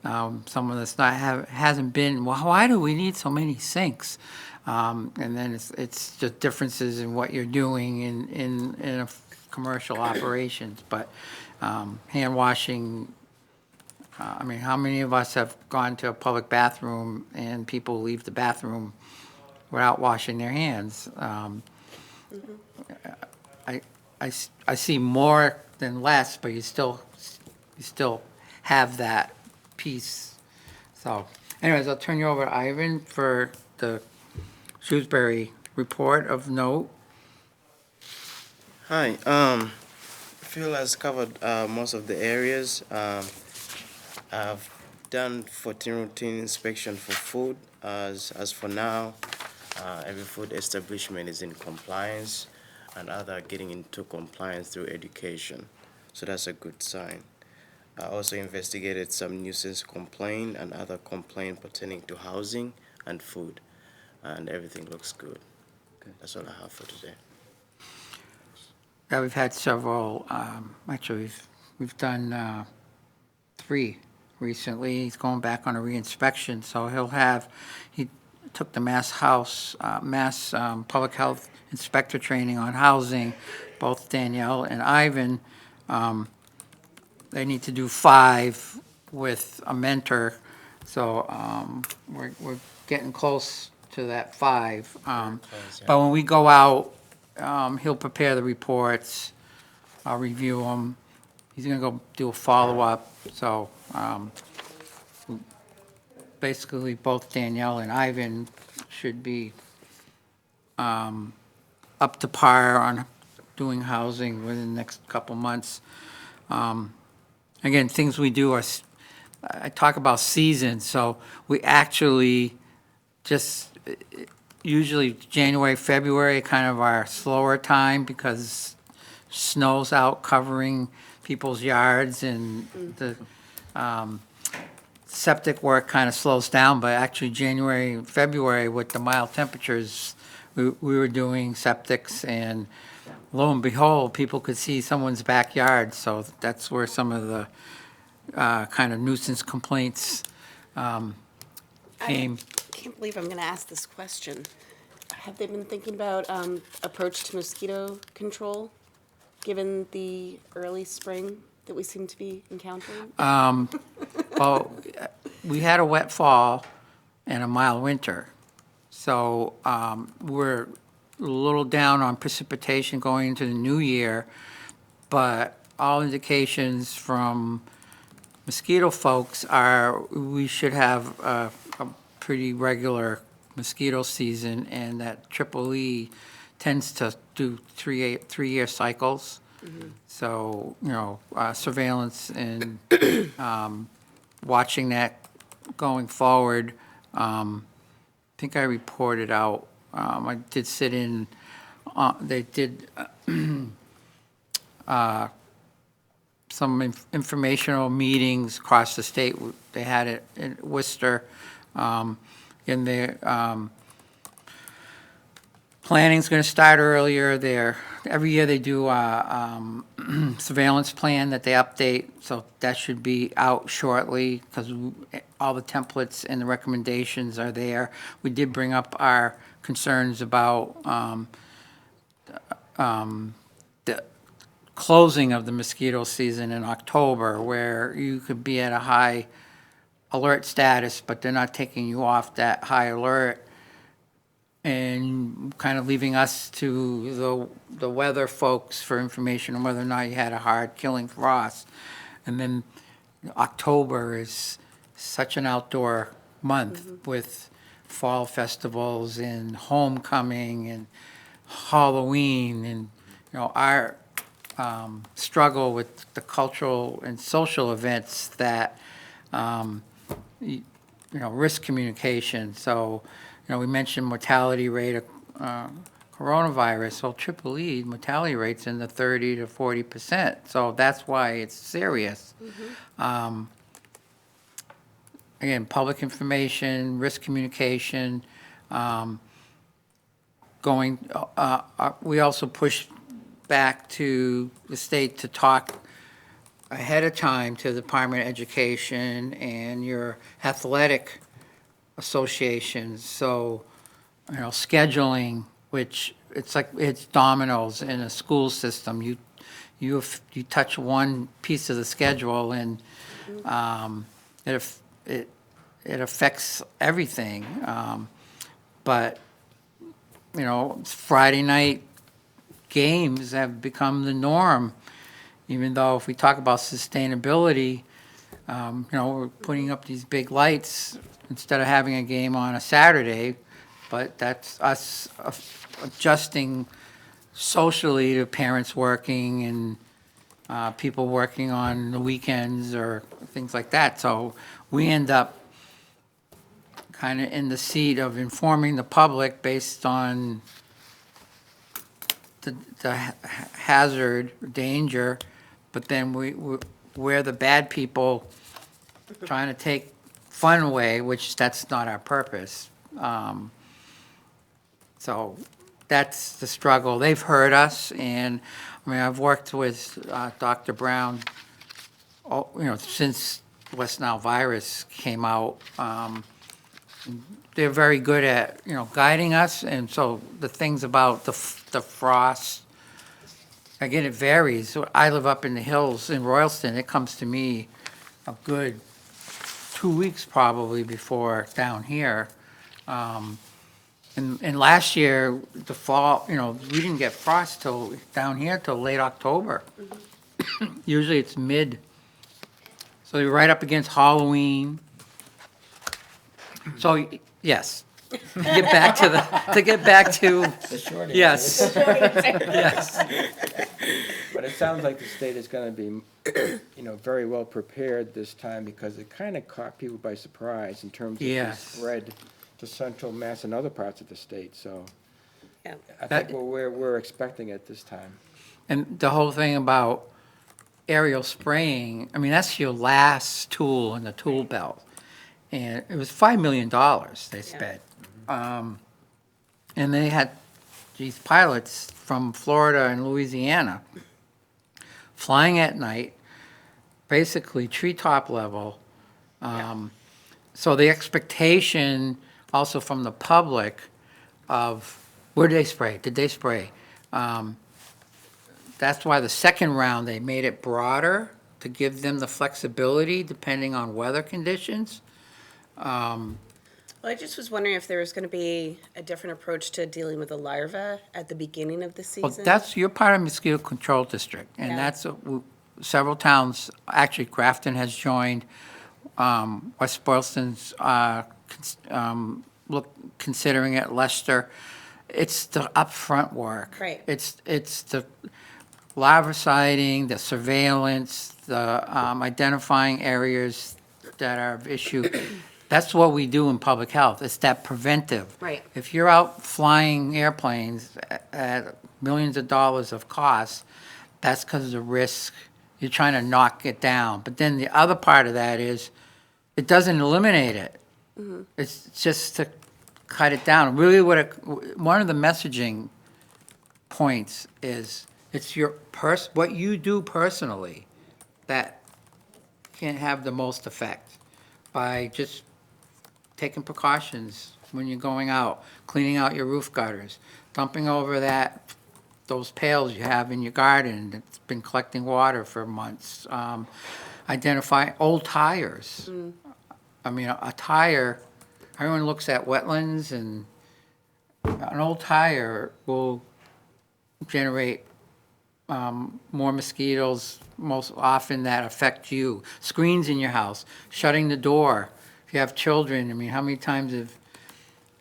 someone that's hasn't been, well, why do we need so many sinks? And then it's just differences in what you're doing in a commercial operations. But hand washing, how many of us have gone to a public bathroom and people leave the bathroom without washing their hands? I see more than less, but you still have that piece. So anyways, I'll turn you over to Ivan for the Shrewsbury report of note. Hi. Phil has covered most of the areas. I've done 14 routine inspection for food. As for now, every food establishment is in compliance, and others are getting into compliance through education. So that's a good sign. I also investigated some nuisance complaint and other complaint pertaining to housing and food, and everything looks good. That's all I have for today. Yeah, we've had several, actually, we've done 3 recently. He's going back on a reinspection, so he took the Mass Public Health Inspector Training on housing, both Danielle and Ivan. They need to do 5 with a mentor, so we're getting close to that 5. But when we go out, he'll prepare the reports, I'll review them. He's gonna go do a follow-up, so basically both Danielle and Ivan should be up to par on doing housing within the next couple months. Again, things we do are, I talk about seasons, so we actually just, usually January, February, kind of our slower time because snow's out covering people's yards and the septic work kind of slows down, but actually January and February with the mild temperatures, we were doing septics, and lo and behold, people could see someone's backyard, so that's where some of the kind of nuisance complaints came. I can't believe I'm going to ask this question. Have they been thinking about approach to mosquito control, given the early spring that we seem to be encountering? Well, we had a wet fall and a mild winter, so we're a little down on precipitation going into the new year, but all indications from mosquito folks are we should have a pretty regular mosquito season, and that Triple E tends to do 3-year cycles. So, surveillance and watching that going forward. I think I reported out, I did sit in, they did some informational meetings across the state. They had it in Worcester. And their planning's going to start earlier. Every year they do a surveillance plan that they update, so that should be out shortly because all the templates and the recommendations are there. We did bring up our concerns about the closing of the mosquito season in October, where you could be at a high alert status, but they're not taking you off that high alert and kind of leaving us to the weather folks for information on whether or not you had a hard killing frost. And then October is such an outdoor month with fall festivals and homecoming and Halloween, and our struggle with the cultural and social events that risk communication. So, we mentioned mortality rate of coronavirus. Well, Triple E mortality rate's in the 30 to 40%. So that's why it's serious. Again, public information, risk communication, we also pushed back to the state to talk ahead of time to the Department of Education and your athletic associations. So, scheduling, which it's dominoes in a school system. You touch one piece of the schedule and it affects everything. But Friday night games have become the norm even though if we talk about sustainability, we're putting up these big lights instead of having a game on a Saturday, but that's us adjusting socially to parents working and people working on the weekends or things like that. So we end up kind of in the seat of informing the public based on the hazard, danger, but then we're the bad people trying to take fun away, which that's not our purpose. So that's the struggle. They've heard us, and I mean, I've worked with Dr. Brown, since West Nile virus came out. They're very good at, guiding us, and so the things about the frost, again, it varies. So I live up in the hills in Royalston. It comes to me a good 2 weeks probably before down here. And last year, the fall, we didn't get frost down here till late October. Usually it's mid. So you're right up against Halloween. So, yes. To get back to The short answer. yes. Yes. But it sounds like the state is going to be, very well prepared this time because it kind of caught people by surprise in terms of the Yes. spread to central Mass and other parts of the state. So Yeah. I think we're expecting it this time. And the whole thing about aerial spraying, I mean, that's your last tool in the tool belt. And it was $5 million they spent. And they had these pilots from Florida and Louisiana flying at night, basically treetop level. So the expectation also from the public of, where did they spray? Did they spray? That's why the second round, they made it broader to give them the flexibility depending on weather conditions. Well, I just was wondering if there was going to be a different approach to dealing with the larva at the beginning of the Well, season. you're part of mosquito control district, and Yeah. that's, several towns, actually Grafton has joined, West Boylston's, considering it, Leicester. It's the upfront work. Right. It's the larviciding, the surveillance, the identifying areas that are of issue. That's what we do in public health. It's that preventive. Right. If you're out flying airplanes at millions of dollars of cost, that's because of the risk. You're trying to knock it down. But then the other part of that is, it doesn't eliminate it. It's just to cut it down. Really, one of the messaging points is, it's what you do personally that can have the most effect by just taking precautions when you're going out, cleaning out your roof gutters, dumping over those pails you have in your garden that's been collecting water for months, identify old tires. I mean, a tire, everyone looks at wetlands, and an old tire will generate more mosquitoes most often that affect you. Screens in your house, shutting the door. If you have children, I mean, how many times have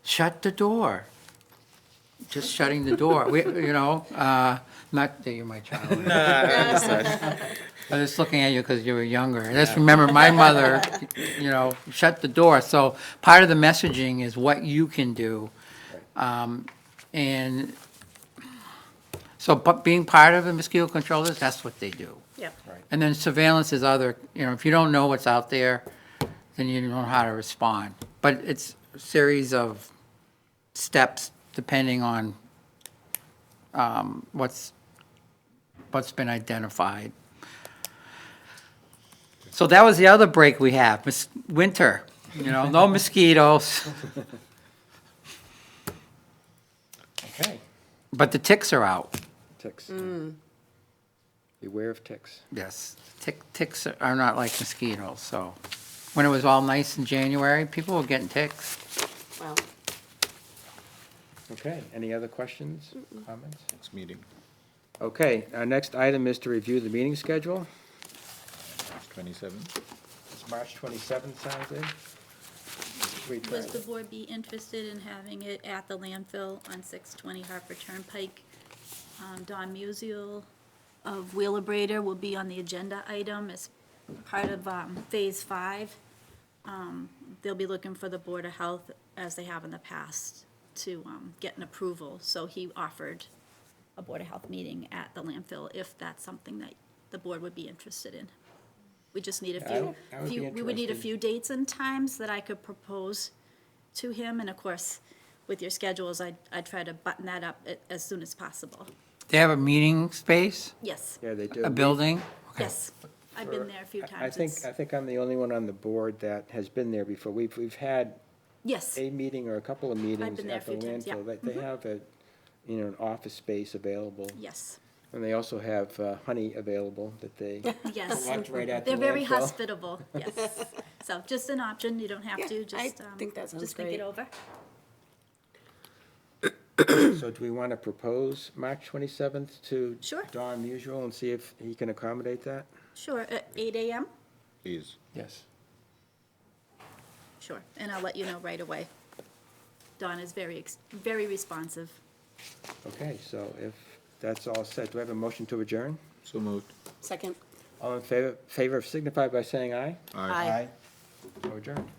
shut the door? Just shutting the door. Not that you're my child. I was just looking at you because you were younger. I just remember my mother, shut the door. So part of the messaging is what you can do. And so being part of the mosquito controllers, that's what they do. Yep. And then surveillance is other, if you don't know what's out there, then you don't know how to respond. But it's a series of steps depending on what's been identified. So that was the other break we have, winter, no mosquitoes. Okay, But the ticks are out. ticks. Beware of ticks. Yes, ticks are not like mosquitoes, so. When it was all nice in January, people were getting ticks. Wow. Okay, any other questions, comments? Next meeting. Okay, our next item is to review the meeting schedule. 27. It's March 27th, sounds good? Would the board be interested in having it at the landfill on 620 Harper Turnpike? Don Musial of Wheelabrator will be on the agenda item as part of Phase 5. They'll be looking for the Board of Health, as they have in the past, to get an approval. So he offered a Board of Health meeting at the landfill if that's something that the board would be interested in. We just need a we would need a few dates and times that I could propose to him, and of course, with your schedules, I'd try to button that up as soon as possible. They have a meeting space? Yes. Yeah, they do. A building? Yes, I've been there a few times. I think I'm the only one on the board that has been there before. We've had Yes. a meeting or a couple of meetings been there at a the few times, yeah. landfill. They have an office space available. Yes. And they also have honey available that they Yes. collect right at the They're very landfill. hospitable, yes. So just an option, you don't have to, just, think that sounds just think great. it over. So do we want to propose March 27th to Sure. Don Musial and see if he can accommodate that? Sure, at 8 AM? Please. Yes. Sure, and I'll let you know right away. Dawn is very responsive. Okay, so if that's all set, do I have a motion to adjourn? So moved. Second. All in favor signify by saying aye. Aye. Aye. So adjourned.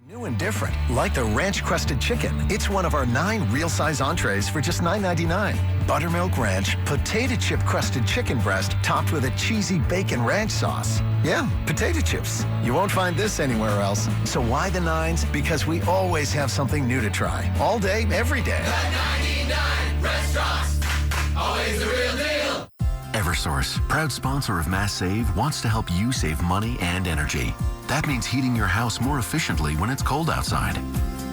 New and different, like the ranch-crusted chicken. It's one of our 9 real-size entrees for just $9.99. Buttermilk Ranch, potato chip-crusted chicken breast topped with a cheesy bacon ranch sauce. Yeah, potato chips. You won't find this anywhere else. So why the 9s? Because we always have something new to try. All day, every day. The 99 Restaurants, always the real deal. Eversource, proud sponsor of Mass Save, wants to help you save money and energy. That means heating your house more efficiently when it's cold outside.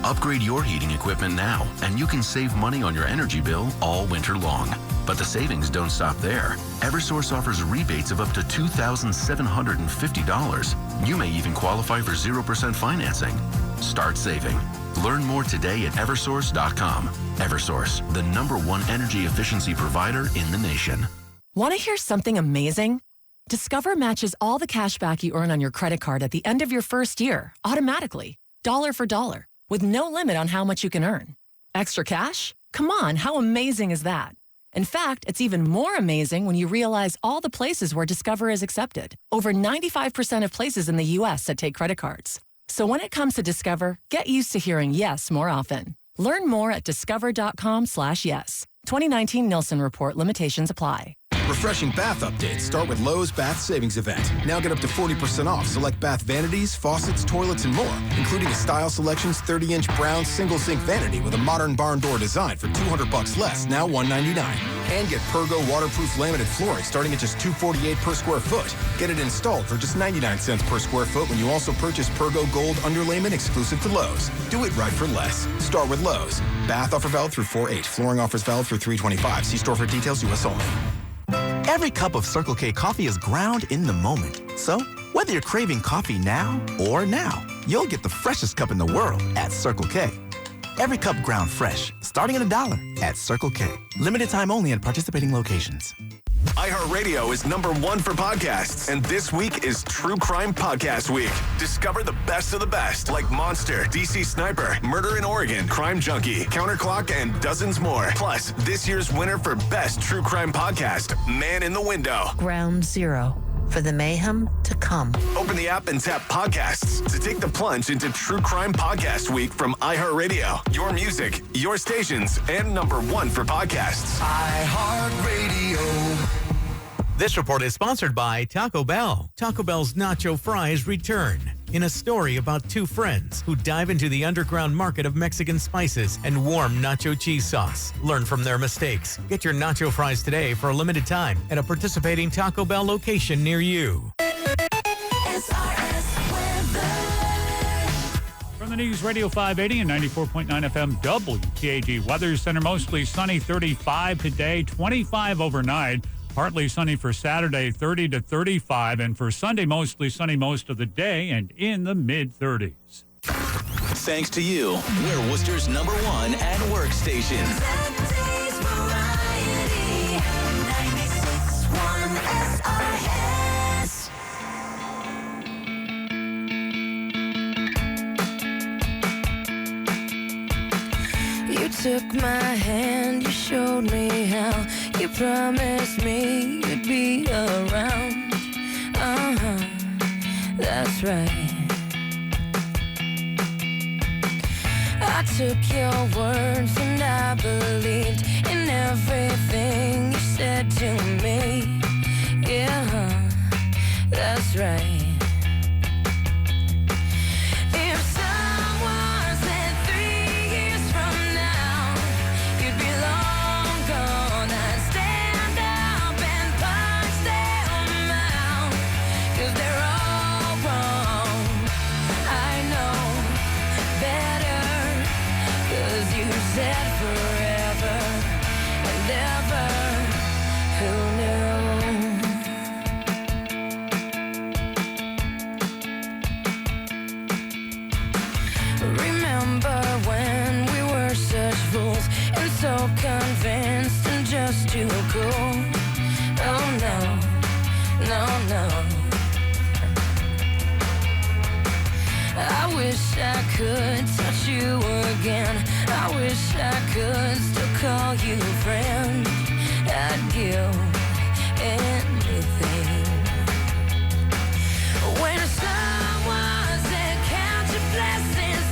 Upgrade your heating equipment now, and you can save money on your energy bill all winter long. But the savings don't stop there. Eversource offers rebates of up to $2,750. You may even qualify for 0% financing. Start saving. Learn more today at Eversource.com. Eversource, the #1 energy efficiency provider in the nation. Want to hear something amazing? Discover matches all the cash back you earn on your credit card at the end of your first year, automatically, dollar for dollar, with no limit on how much you can earn. Extra cash? Come on, how amazing is that? In fact, it's even more amazing when you realize all the places where Discover is accepted. Over 95% of places in the U.S. that take credit cards. So when it comes to Discover, get used to hearing yes more often. Learn more at discover.com/yes. 2019 Nielsen Report. Limitations apply. Refreshing bath updates start with Lowe's Bath Savings Event. Now get up to 40% off select bath vanities, faucets, toilets, and more, including a Style Selections 30-inch brown single-sink vanity with a modern barn door design for $200 less, now $199. And get Pergo waterproof laminate flooring starting at just $248 per square foot. Get it installed for just 99 cents per square foot when you also purchase Pergo Gold underlayment exclusive to Lowe's. Do it right for less. Start with Lowe's. Bath offer valid through 4/8. Flooring offers valid through 3/25. See store for details, U.S. only. Every cup of Circle K coffee is ground in the moment. So, whether you're craving coffee now or now, you'll get the freshest cup in the world at Circle K. Every cup ground fresh, starting at $1 at Circle K. Limited time only at participating locations. iHeartRadio is #1 for podcasts, and this week is True Crime Podcast Week. Discover the best of the best, like Monster, DC Sniper, Murder in Oregon, Crime Junkie, Counterclock, and dozens more. Plus, this year's winner for Best True Crime Podcast, Man in the Window. Ground Zero for the mayhem to come. Open the app and tap podcasts to take the plunge into True Crime Podcast Week from iHeartRadio. Your music, your stations, and #1 for podcasts. iHeartRadio. This report is sponsored by Taco Bell. Taco Bell's nacho fries return in a story about 2 friends who dive into the underground market of Mexican spices and warm nacho cheese sauce. Learn from their mistakes. Get your nacho fries today for a limited time at a participating Taco Bell location near you. From the News Radio 580 and 94.9 FM WTAG Weather Center, mostly sunny, 35 today, 25 overnight. Partly sunny for Saturday, 30 to 35, and for Sunday, mostly sunny most of the day and in the mid-30s. Thanks to you, we're Worcester's #1 at work station. You took my hand, you showed me how. You promised me you'd be around. That's right. I took your words and I believed in everything you said to me. Yeah, that's right. If someone said 3 years from now you'd be long gone, I'd stand up and punch them out, 'cause they're all wrong. I know better, 'cause you said forever and ever. Who knew? Remember when we were such fools and so convinced and just too cool? Oh no, no, no. I wish I could touch you again. I wish I could still call you friend. I'd give anything. When someone said count your blessings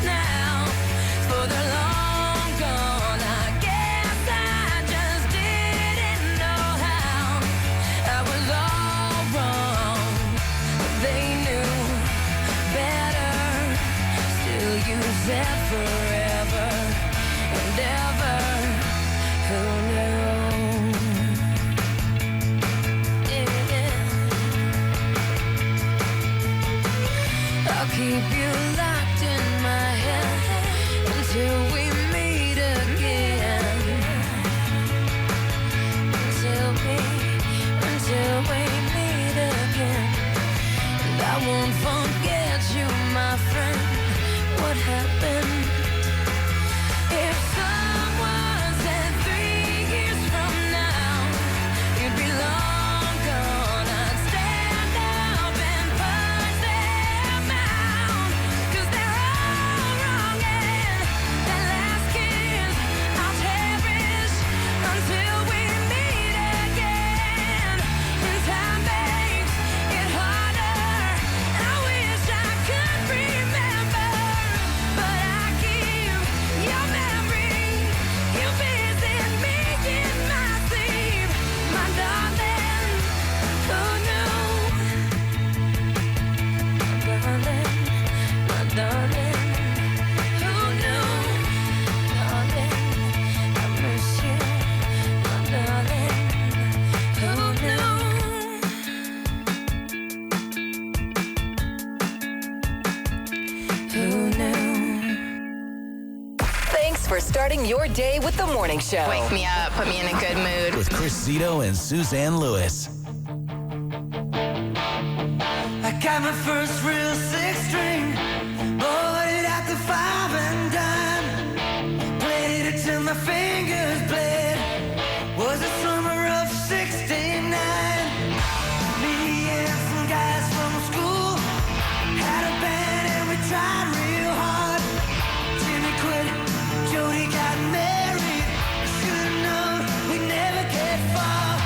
starting your day with the morning show. Wake me up, put me in a good mood. With Chris Zito and Suzanne Lewis. I got my first real six-string, bought it at the 5 and dime. Played it till my fingers bled. Was the summer of '69. Me and some guys from school had a band and we tried real hard. Jimmy quit, Jody got married. I should've known we never get far.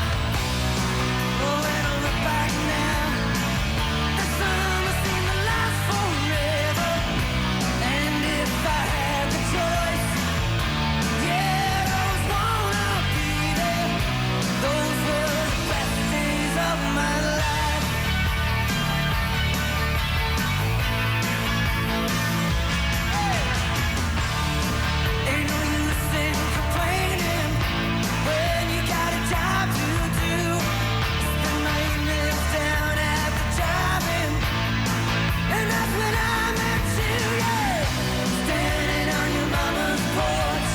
Oh, when I look back now, the summer seemed to last forever. And if I had the choice, yeah, those wanna be there. Those were the best days of my life. Ain't no use in complaining when you got a job to do. Spend my evenings down at the drive-in, and that's when I met you, yeah. Standing on your mama's porch,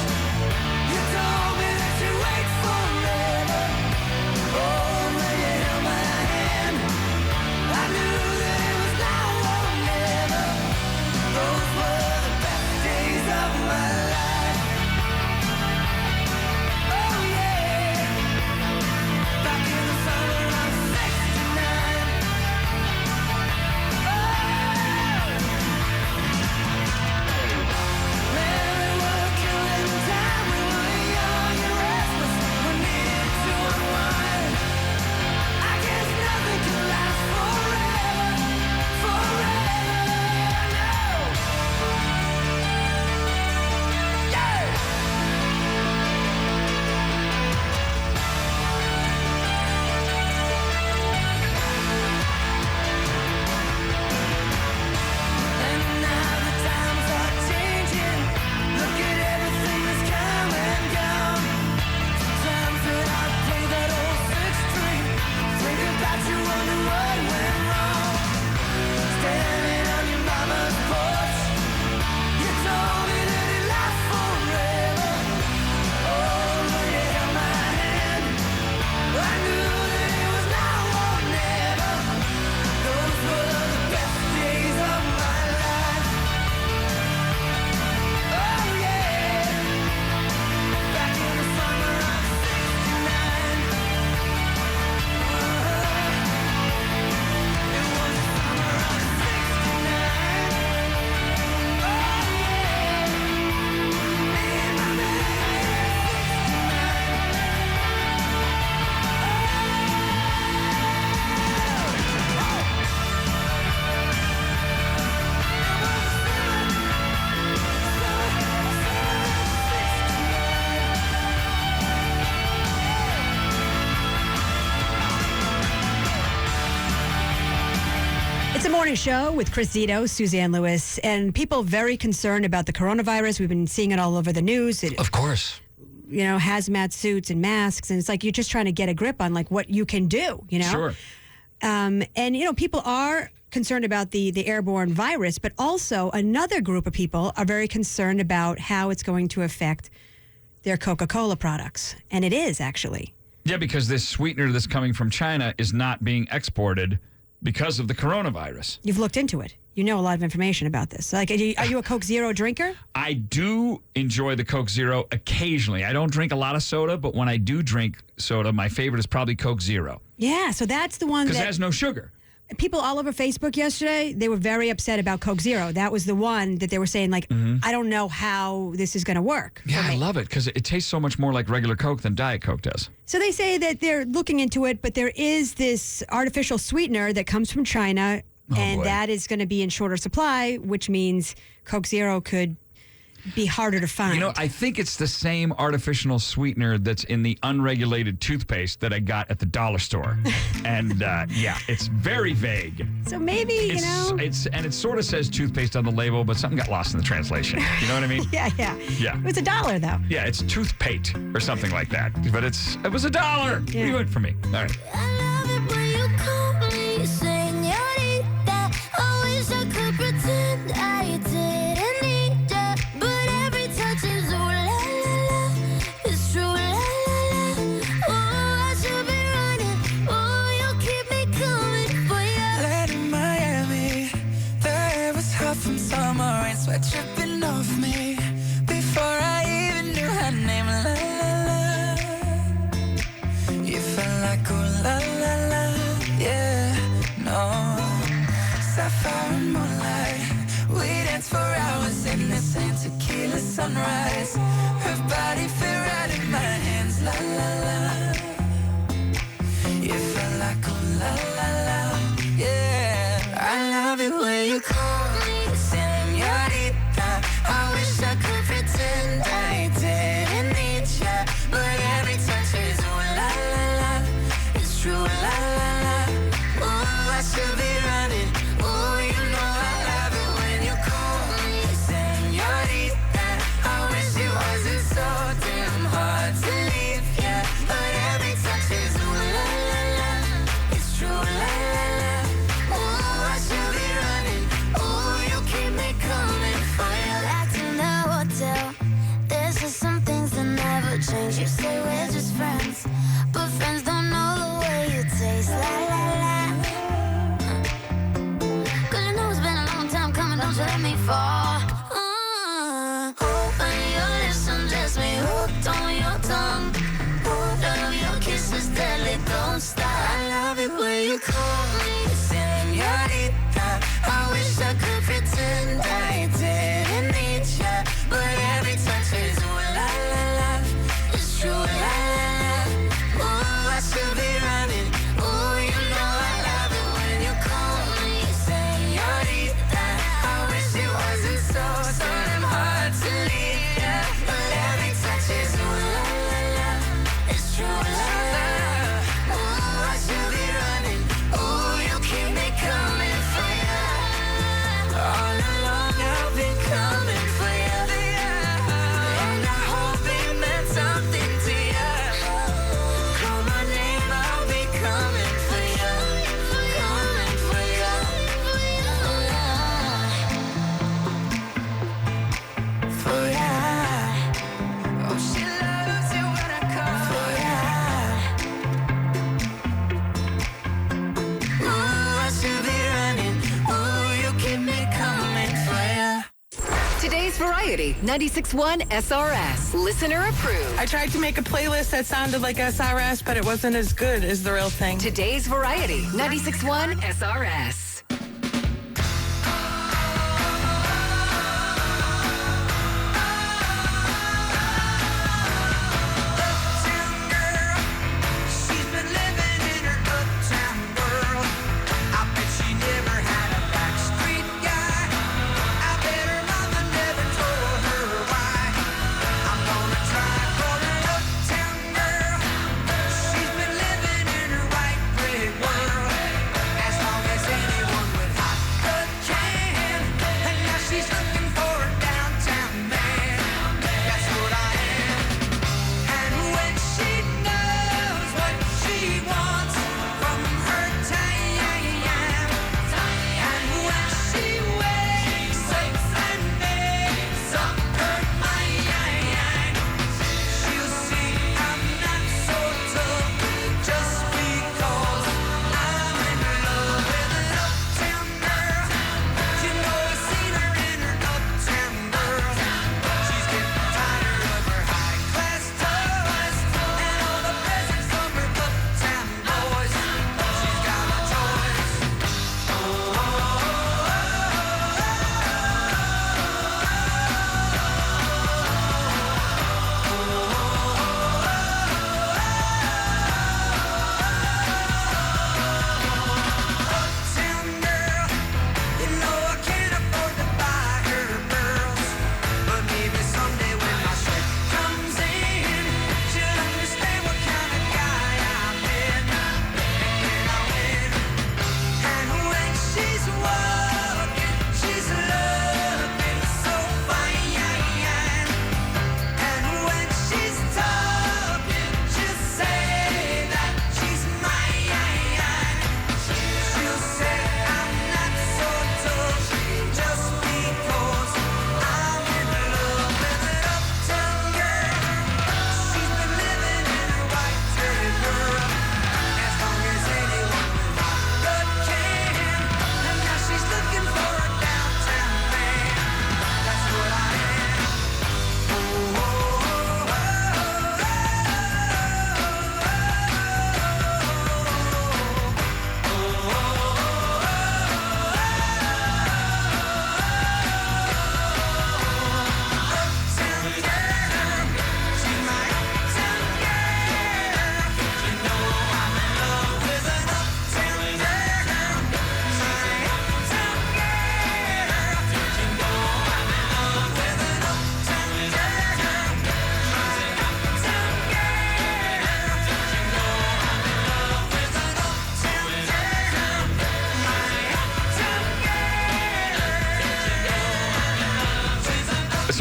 you told me that you wait forever. Oh, when you held my hand, I knew that it was now or never. Those were the best days of my life. Oh yeah, back in the summer of '69. Man, we were killing time. We were young and restless. We needed to unwind. I guess nothing can last forever, no. Yeah. And now the times are changing. Look at everything that's come and gone. Sometimes when I play that old six-string, think about you, wonder what went wrong. Standing on your mama's porch, you told me that it lasts forever. Oh, when you held my hand, I knew that it was now or never. Those were the best days of my life. Oh yeah, back in the summer of '69. It was the summer of '69. Oh yeah, me and my It's a morning show with Chris Zito, Suzanne Lewis, and people very concerned about the coronavirus. We've been seeing it all over the news. Of course. You know, hazmat suits and masks, and it's like you're just trying to get a grip on like what you can do, you know? Sure. And, you know, people are concerned about the airborne virus, but also another group of people are very concerned about how it's going to affect their Coca-Cola products. And it is, actually. Yeah, because this sweetener that's coming from China is not being exported because of the coronavirus. You've looked into it. You know a lot of information about this. Like, are you a Coke Zero drinker? I do enjoy the Coke Zero occasionally. I don't drink a lot of soda, but when I do drink soda, my favorite is probably Coke Zero. Yeah, so that's the one Because that... it has no sugar. People all over Facebook yesterday, they were very upset about Coke Zero. That was the one that they were saying, like, I don't know how this is going to work. Yeah, I love it because it tastes so much more like regular Coke than Diet Coke does. So they say that they're looking into it, but there is this artificial sweetener that comes from China, and boy. that is going to be in shorter supply, which means Coke Zero could be harder to find. You know, I think it's the same artificial sweetener that's in the unregulated toothpaste that I got at the dollar store. And yeah, it's very vague. So maybe, you know. It sort of says toothpaste on the label, but something got lost in the translation. You know what I mean? Yeah. Yeah. It was $1 though. Yeah, it's toothpaste or something like that. But it was $1. Yeah. What do you want from me? All right. like ooh la la la, yeah, no. Sapphire and moonlight, we dance for hours in the same tequila sunrise. Her body fit right in my hands, la la la. You feel like ooh la la la, yeah. I love it when you call me señorita. I wish I could pretend I didn't need ya, but every touch is ooh la la la. It's true, la la la. Ooh, I should be running. Ooh, you know I love it when you call me señorita. I wish it wasn't so damn hard to leave, yeah, but every touch is ooh la la la. It's true, la la la. Ooh, I should be running. Ooh, you keep me coming for you. Back in the hotel, there's just some things that never change. You say we're just friends, but friends don't know the way you taste. La la la. Cause you know it's been a long time coming, don't you let me fall. Open your lips and dress me hooked on your tongue. Love your kisses deadly, don't stop. I love it when you call me señorita. I wish I could pretend I didn't need ya, but every touch is ooh la la la. It's true, la la la. Ooh, I should be running. Ooh, you know I love it when you call me señorita. I wish it wasn't so damn hard to leave ya, but every touch is ooh la la la. It's true, la la la. Ooh, I should be running. Ooh, you keep me coming for ya. All along I've been coming for ya, and I hope it meant something to ya. Call my name, I'll be coming for ya, coming for ya, for ya. Oh, she loves it when I come for ya. Ooh, I should be running. Ooh, you keep me coming for ya. Today's Variety, 96.1 SRS. Listener approved. I tried to make a playlist that sounded like SRS, but it wasn't as good as the real thing. Today's Variety, 96.1 SRS. She's been living in her uptown world. I bet she never had a backstreet guy. I bet her mama never told her why. I'm gonna try for her uptown girl. She's been living in her white bread world. As long as anyone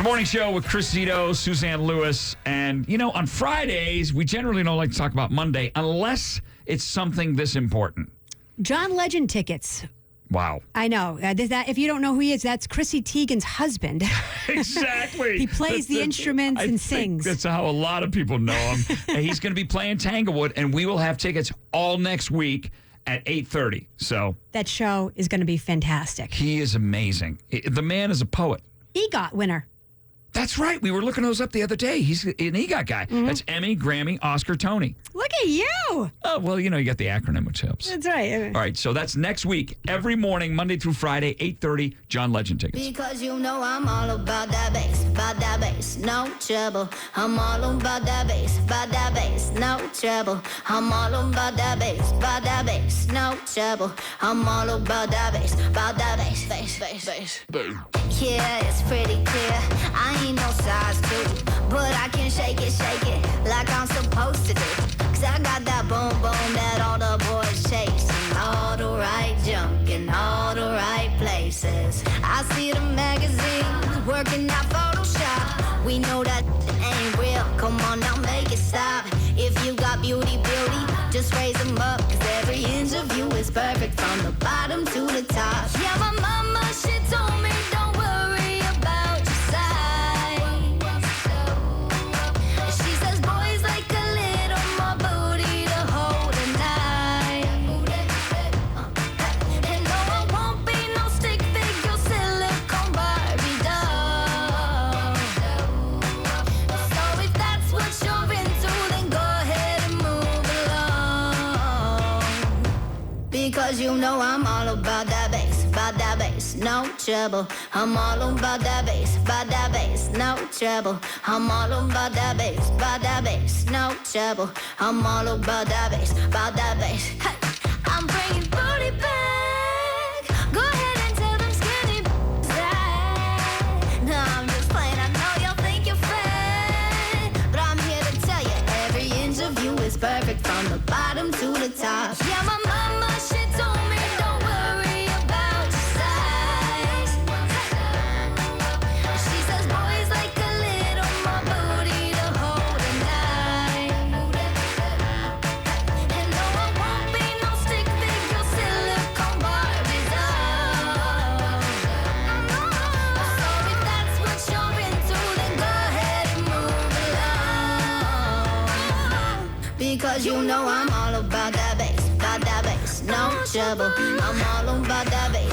the morning show with Chris Zito, Suzanne Lewis. And, you know, on Fridays, we generally don't like to talk about Monday unless it's something this important. John Legend tickets. Wow. I know. That if you don't know who he is, that's Chrissy Teigen's husband. Exactly. He plays the instruments and sings. That's how a lot of people know him. And he's going to be playing Tanglewood, and we will have tickets all next week at 8:30. So that show is going to be fantastic. He is amazing. The man is a poet. EGOT winner. That's right. We were looking those up the other day. He's an EGOT guy. Mm-hmm. That's Emmy, Grammy, Oscar, Tony. Look at you. Oh, well, you know, you got the acronym, which helps. That's right. All right, so that's next week, every morning, Monday through Friday, 8:30, John Legend tickets. Because you know I'm all about that bass, no trouble. I'm all about that bass, no trouble. I'm all about that bass, no trouble. I'm all about that bass, bass. Yeah, it's pretty clear. I ain't no size 2, but I can shake it like I'm supposed to do. Cause I got that boom boom that all the boys chase. All the right junk in all the right places. I see the magazines working out Photoshop. We know that ain't real. Come on now, make it stop. If you got beauty, just raise them up. Cause every inch of you is perfect from the bottom to the top. Yeah, my mama, she told me don't worry about your size. She says boys like a little more booty to hold at night. And no, I won't be no stick figure silicone Barbie doll. So if that's what you're into, then go ahead and move along. Because you know I'm all about that bass, no trouble. I'm all about that bass, no trouble. I'm all about that bass, no trouble. I'm all about that bass. Hey, I'm bringing booty back. Go ahead and tell them skinny that. No, I'm just playing. I know y'all think you're fat, but I'm here to tell you every inch of you is perfect from the bottom to the top. Yeah, my mama, she told me don't worry about your size. She says boys like a little more booty to hold at night. And no, I won't be no stick figure silicone Barbie doll. So if that's what you're into, then go ahead and move along. Because you know I'm all about that bass, no trouble. I'm all about that bass,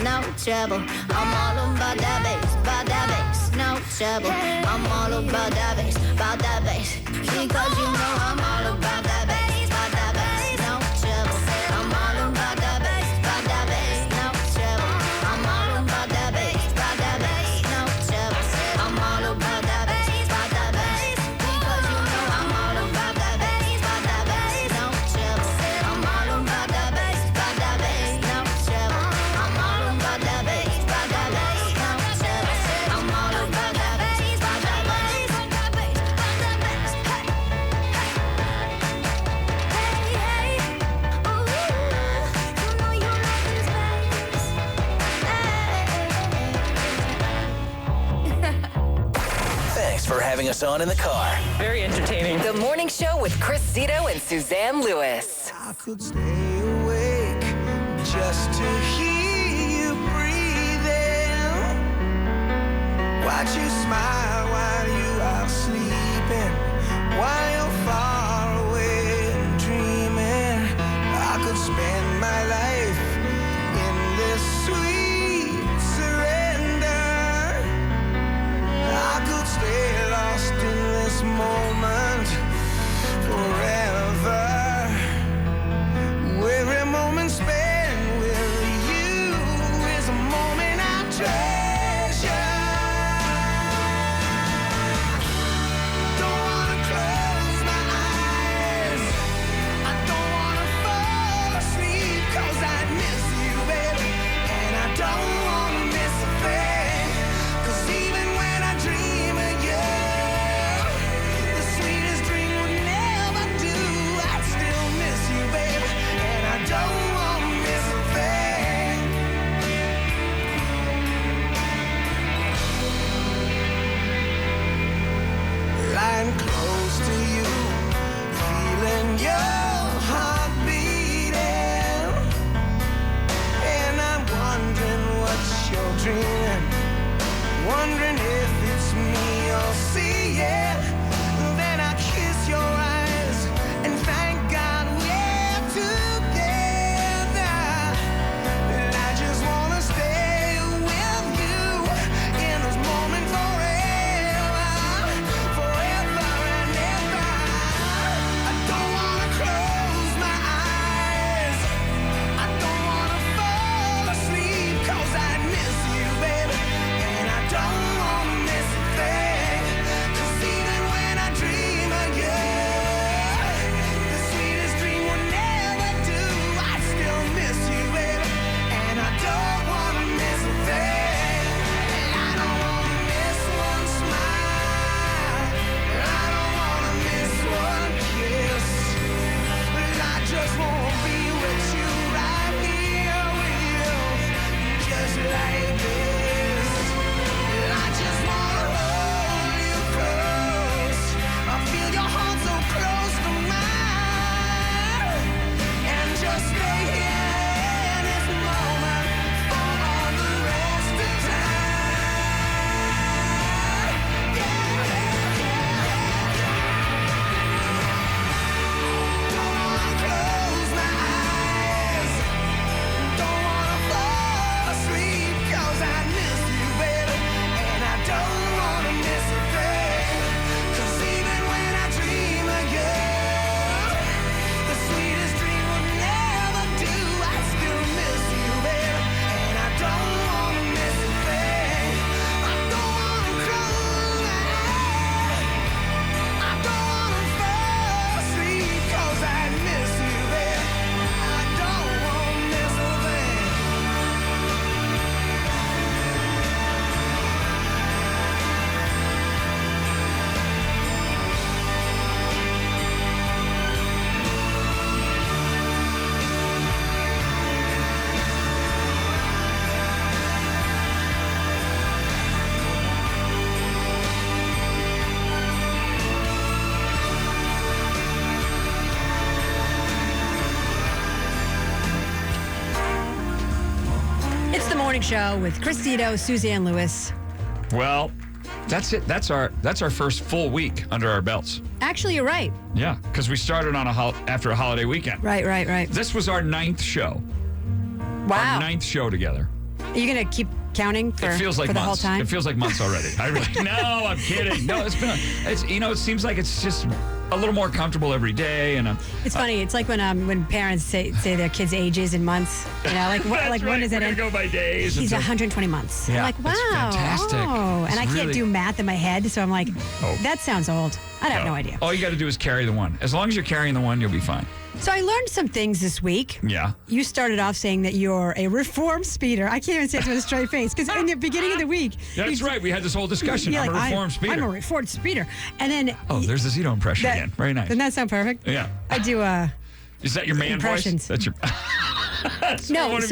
no trouble. I'm all about that bass, no trouble. I'm all about that bass, because you know I'm all about that bass, no trouble. I'm all about that bass, no trouble. I'm all about that bass, no trouble. I'm all about that bass, because you know I'm all about that bass, no trouble. I'm all about that bass, no trouble. I'm all about that bass, no trouble. I'm all about that Thanks for having us on in the car. Very entertaining. The morning show with Chris Zito and Suzanne Lewis. I could stay awake just to hear you breathing. Watch you smile while you are sleeping, while you're far away and dreaming. I could spend my life in this sweet surrender. I could stay lost in this moment forever. Every moment spent with you is a moment I treasure. Morning Show with Chris Zito, Suzanne Lewis. Well, that's it. That's our first full week under our belts. Actually, you're right. Yeah, because we started on after a holiday weekend. Right. This was our 9th show. Wow. Our 9th show together. Are you going to keep counting for, it feels like for the months. whole time? It feels like months already. No, I'm kidding. No, it seems like it's just a little more comfortable every day. And it's funny. It's like when parents say their kids' ages in months. You know, like That's like right. when is it? We're gonna go by days. He's until- 120 months. Yeah, I'm like, wow. that's fantastic. Oh, and It's I can't really- do math in my head, so I'm like, that sounds old. I have no idea. All you got to do is carry the one. As long as you're carrying the one, you'll be fine. So I learned some things this week. Yeah. You started off saying that you're a reform speeder. I can't even say it with a straight face because in the beginning of the week. That's right. We had this whole discussion. you're I'm like, a reformed speeder. I'm a reformed speeder. And then. Oh, there's the Zito impression again. Very nice. Doesn't that sound perfect? Yeah. I do Is that your man impressions. voice? That's your. That's No, one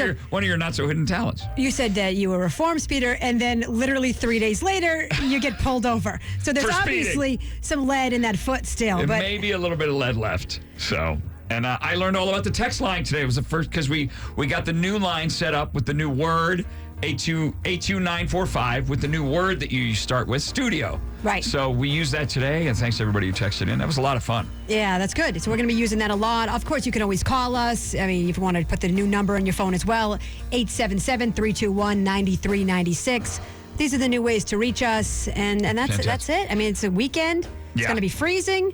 of your not so hidden talents. You said that you were a reform speeder, and then literally 3 days later, you get pulled over. So there's For speeding. obviously some lead in that foot still. It but may be a little bit of lead left. So, and I learned all about the text line today. It was the first because we got the new line set up with the new word 82945 with the new word that you start with, studio. Right. So we used that today, and thanks to everybody who texted in. That was a lot of fun. yeah, that's good. So we're going to be using that a lot. Of course, you can always call us. I mean, if you want to put the new number on your phone as well, 877-321-9396. These are the new ways to reach us, and that's it. I mean, it's a weekend. It's Yeah. going to be freezing.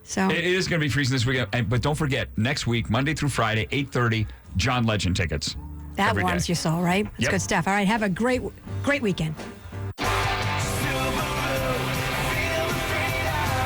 So It is going to be freezing this weekend, but don't forget, next week, Monday through Friday, 8:30, John Legend tickets. that every warms day. your soul, right? That's Yep. good stuff. All right, have a great weekend.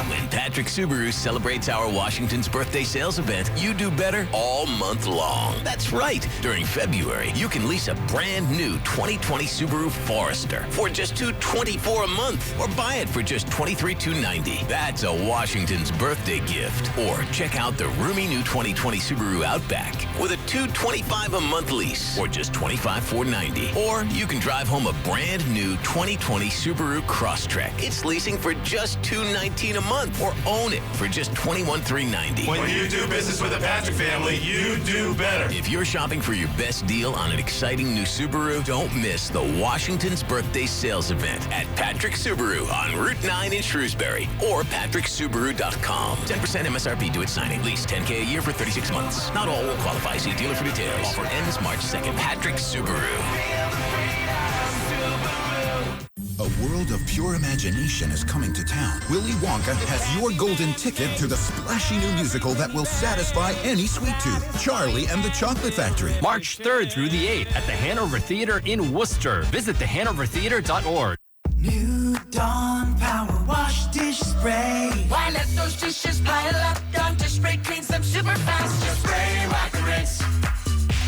When Patrick Subaru celebrates our Washington's birthday sales event, you do better all month long. That's right. During February, you can lease a brand new 2020 Subaru Forester for just $224 a month, or buy it for just $23,290. That's a Washington's birthday gift. Or check out the roomy new 2020 Subaru Outback with a $225 a month lease, or just $25,490. Or you can drive home a brand new 2020 Subaru Crosstrek. It's leasing for just $219 a month, or own it for just $21,390. When you do business with the Patrick family, you do better. If you're shopping for your best deal on an exciting new Subaru, don't miss the Washington's Birthday Sales Event at Patrick Subaru on Route 9 in Shrewsbury or patricksubaru.com. 10% MSRP to its signing. Lease $10K a year for 36 months. Not all will qualify. See dealer for details. Offer ends March 2nd. Patrick Subaru. A world of pure imagination is coming to town. Willy Wonka has your golden ticket to the splashy new musical that will satisfy any sweet tooth. Charlie and the Chocolate Factory. March 3rd through the 8th at the Hanover Theater in Worcester. Visit thehanovertheater.org. New Dawn Power Wash Dish Spray. Why let those dishes pile up? Dawn Dish Spray cleans them super fast. Just spray, wipe and rinse.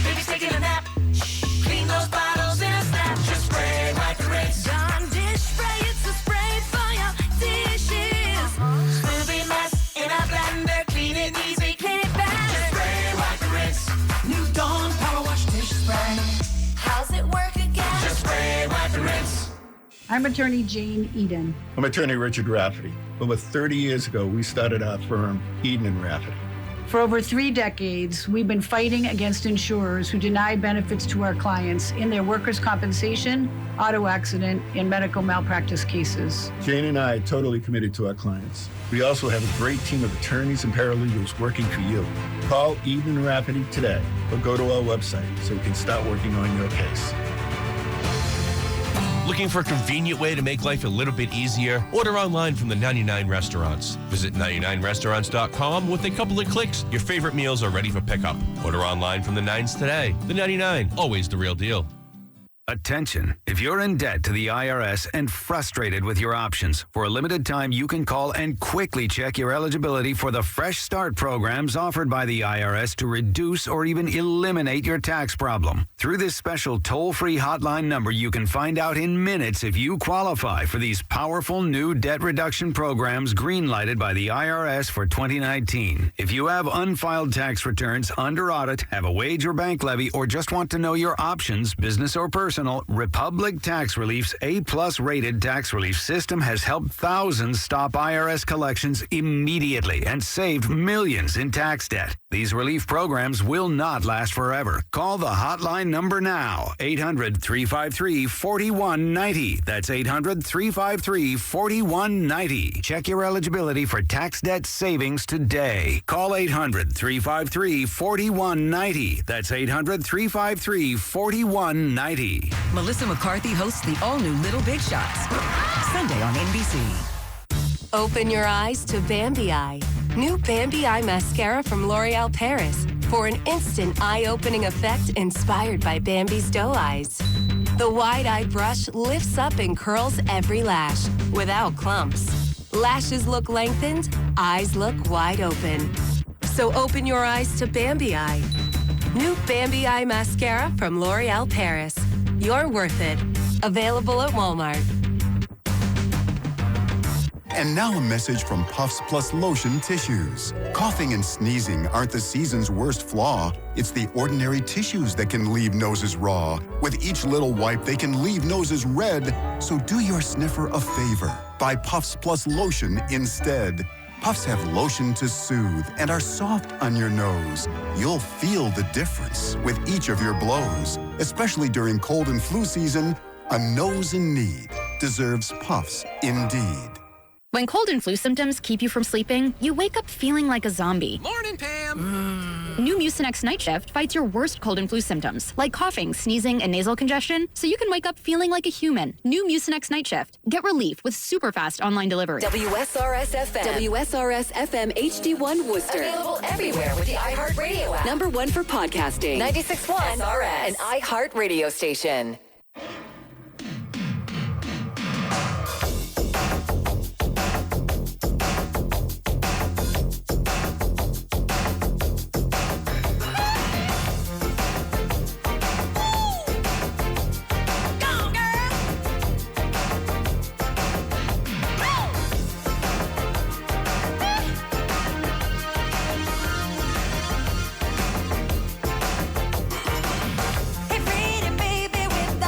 Baby's taking a nap. Shh. Clean those bottles in a snap. Just spray, wipe and rinse. Dawn Dish Spray, it's a spray for your dishes. Smoothie mess in a blender. Clean it easy, clean it fast. Just spray, wipe and rinse. New Dawn Power Wash Dish Spray. How's it work again? Just spray, wipe and rinse. I'm attorney Jane Eden. I'm attorney Richard Rafferty. Over 30 years ago, we started our firm, Eden and Rafferty. For over 3 decades, we've been fighting against insurers who deny benefits to our clients in their workers' compensation, auto accident, and medical malpractice cases. Jane and I are totally committed to our clients. We also have a great team of attorneys and paralegals working for you. Call Eden and Rafferty today or go to our website so we can start working on your case. Looking for a convenient way to make life a little bit easier? Order online from the 99 Restaurants. Visit 99restaurants.com. With a couple of clicks, your favorite meals are ready for pickup. Order online from the 9s today. The 99, always the real deal. Attention. If you're in debt to the IRS and frustrated with your options, for a limited time you can call and quickly check your eligibility for the Fresh Start programs offered by the IRS to reduce or even eliminate your tax problem. Through this special toll-free hotline number, you can find out in minutes if you qualify for these powerful new debt reduction programs green-lighted by the IRS for 2019. If you have unfiled tax returns, under audit, have a wage or bank levy, or just want to know your options, business or personal, personal, Republic Tax Relief's A-plus rated tax relief system has helped thousands stop IRS collections immediately and saved millions in tax debt. These relief programs will not last forever. Call the hotline number now, 800-353-4190. That's 800-353-4190. Check your eligibility for tax debt savings today. Call 800-353-4190. That's 800-353-4190. Melissa McCarthy hosts the all-new Little Big Shots. Sunday on NBC. Open your eyes to Bambi Eye. New Bambi Eye Mascara from L'Oreal Paris for an instant eye-opening effect inspired by Bambi's doe eyes. The wide-eye brush lifts up and curls every lash without clumps. Lashes look lengthened, eyes look wide open. So open your eyes to Bambi Eye. New Bambi Eye Mascara from L'Oreal Paris. You're worth it. Available at Walmart. And now a message from Puffs Plus Lotion Tissues. Coughing and sneezing aren't the season's worst flaw. It's the ordinary tissues that can leave noses raw. With each little wipe, they can leave noses red. So do your sniffer a favor. Buy Puffs Plus Lotion instead. Puffs have lotion to soothe and are soft on your nose. You'll feel the difference with each of your blows. Especially during cold and flu season, a nose in need deserves Puffs indeed. When cold and flu symptoms keep you from sleeping, you wake up feeling like a zombie. Morning, Pam! New Mucinex Night Shift fights your worst cold and flu symptoms, like coughing, sneezing, and nasal congestion, so you can wake up feeling like a human. New Mucinex Night Shift. Get relief with super fast online delivery. WSRS-FM. WSRS-FM HD1 Worcester. Available everywhere with the iHeartRadio app. Number one for podcasting. 96.1 SRS. An iHeart radio station. Hey, pretty baby with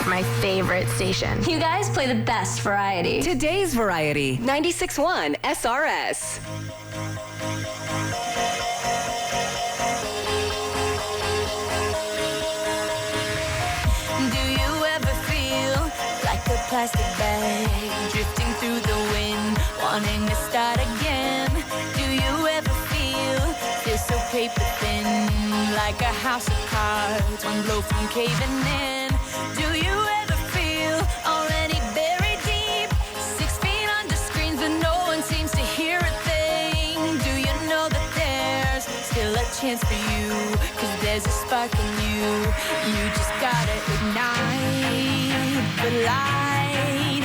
my favorite station. You guys play the best variety. Today's variety. 96.1 SRS. Do you ever feel like a plastic bag drifting through the wind, wanting to start again? Do you ever feel so paper thin, like a house of cards, one blow from caving in? Do you ever feel already buried deep, 6 feet under screens, but no one seems to hear a thing? Do you know that there's still a chance for you? 'Cause there's a spark in you. You just gotta ignite the light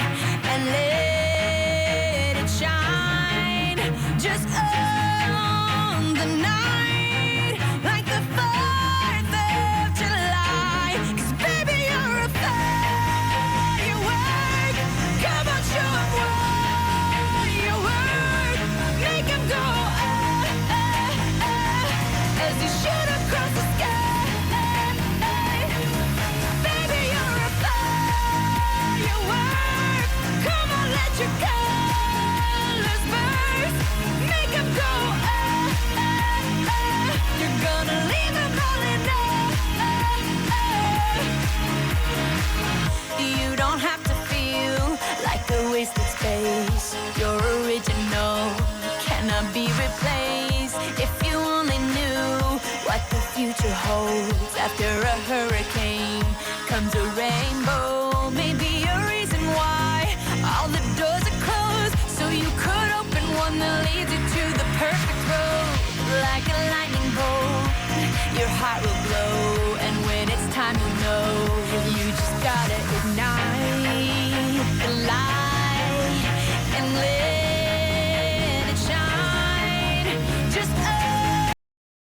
and let it shine. Just own the night like the 4th of July. 'Cause baby, you're a firework. Come on, show 'em what you work. Make 'em go as you shoot across the sky. Baby, you're a firework. Come on, let your colors burst. Make 'em go You're gonna leave 'em all in You don't have to feel like a wasted space. You're original, cannot be replaced. If you only knew what the future holds. After a hurricane comes a rainbow. Maybe a reason why all the doors are closed, so you could open one that leads you to the perfect road. Like a lightning bolt, your heart will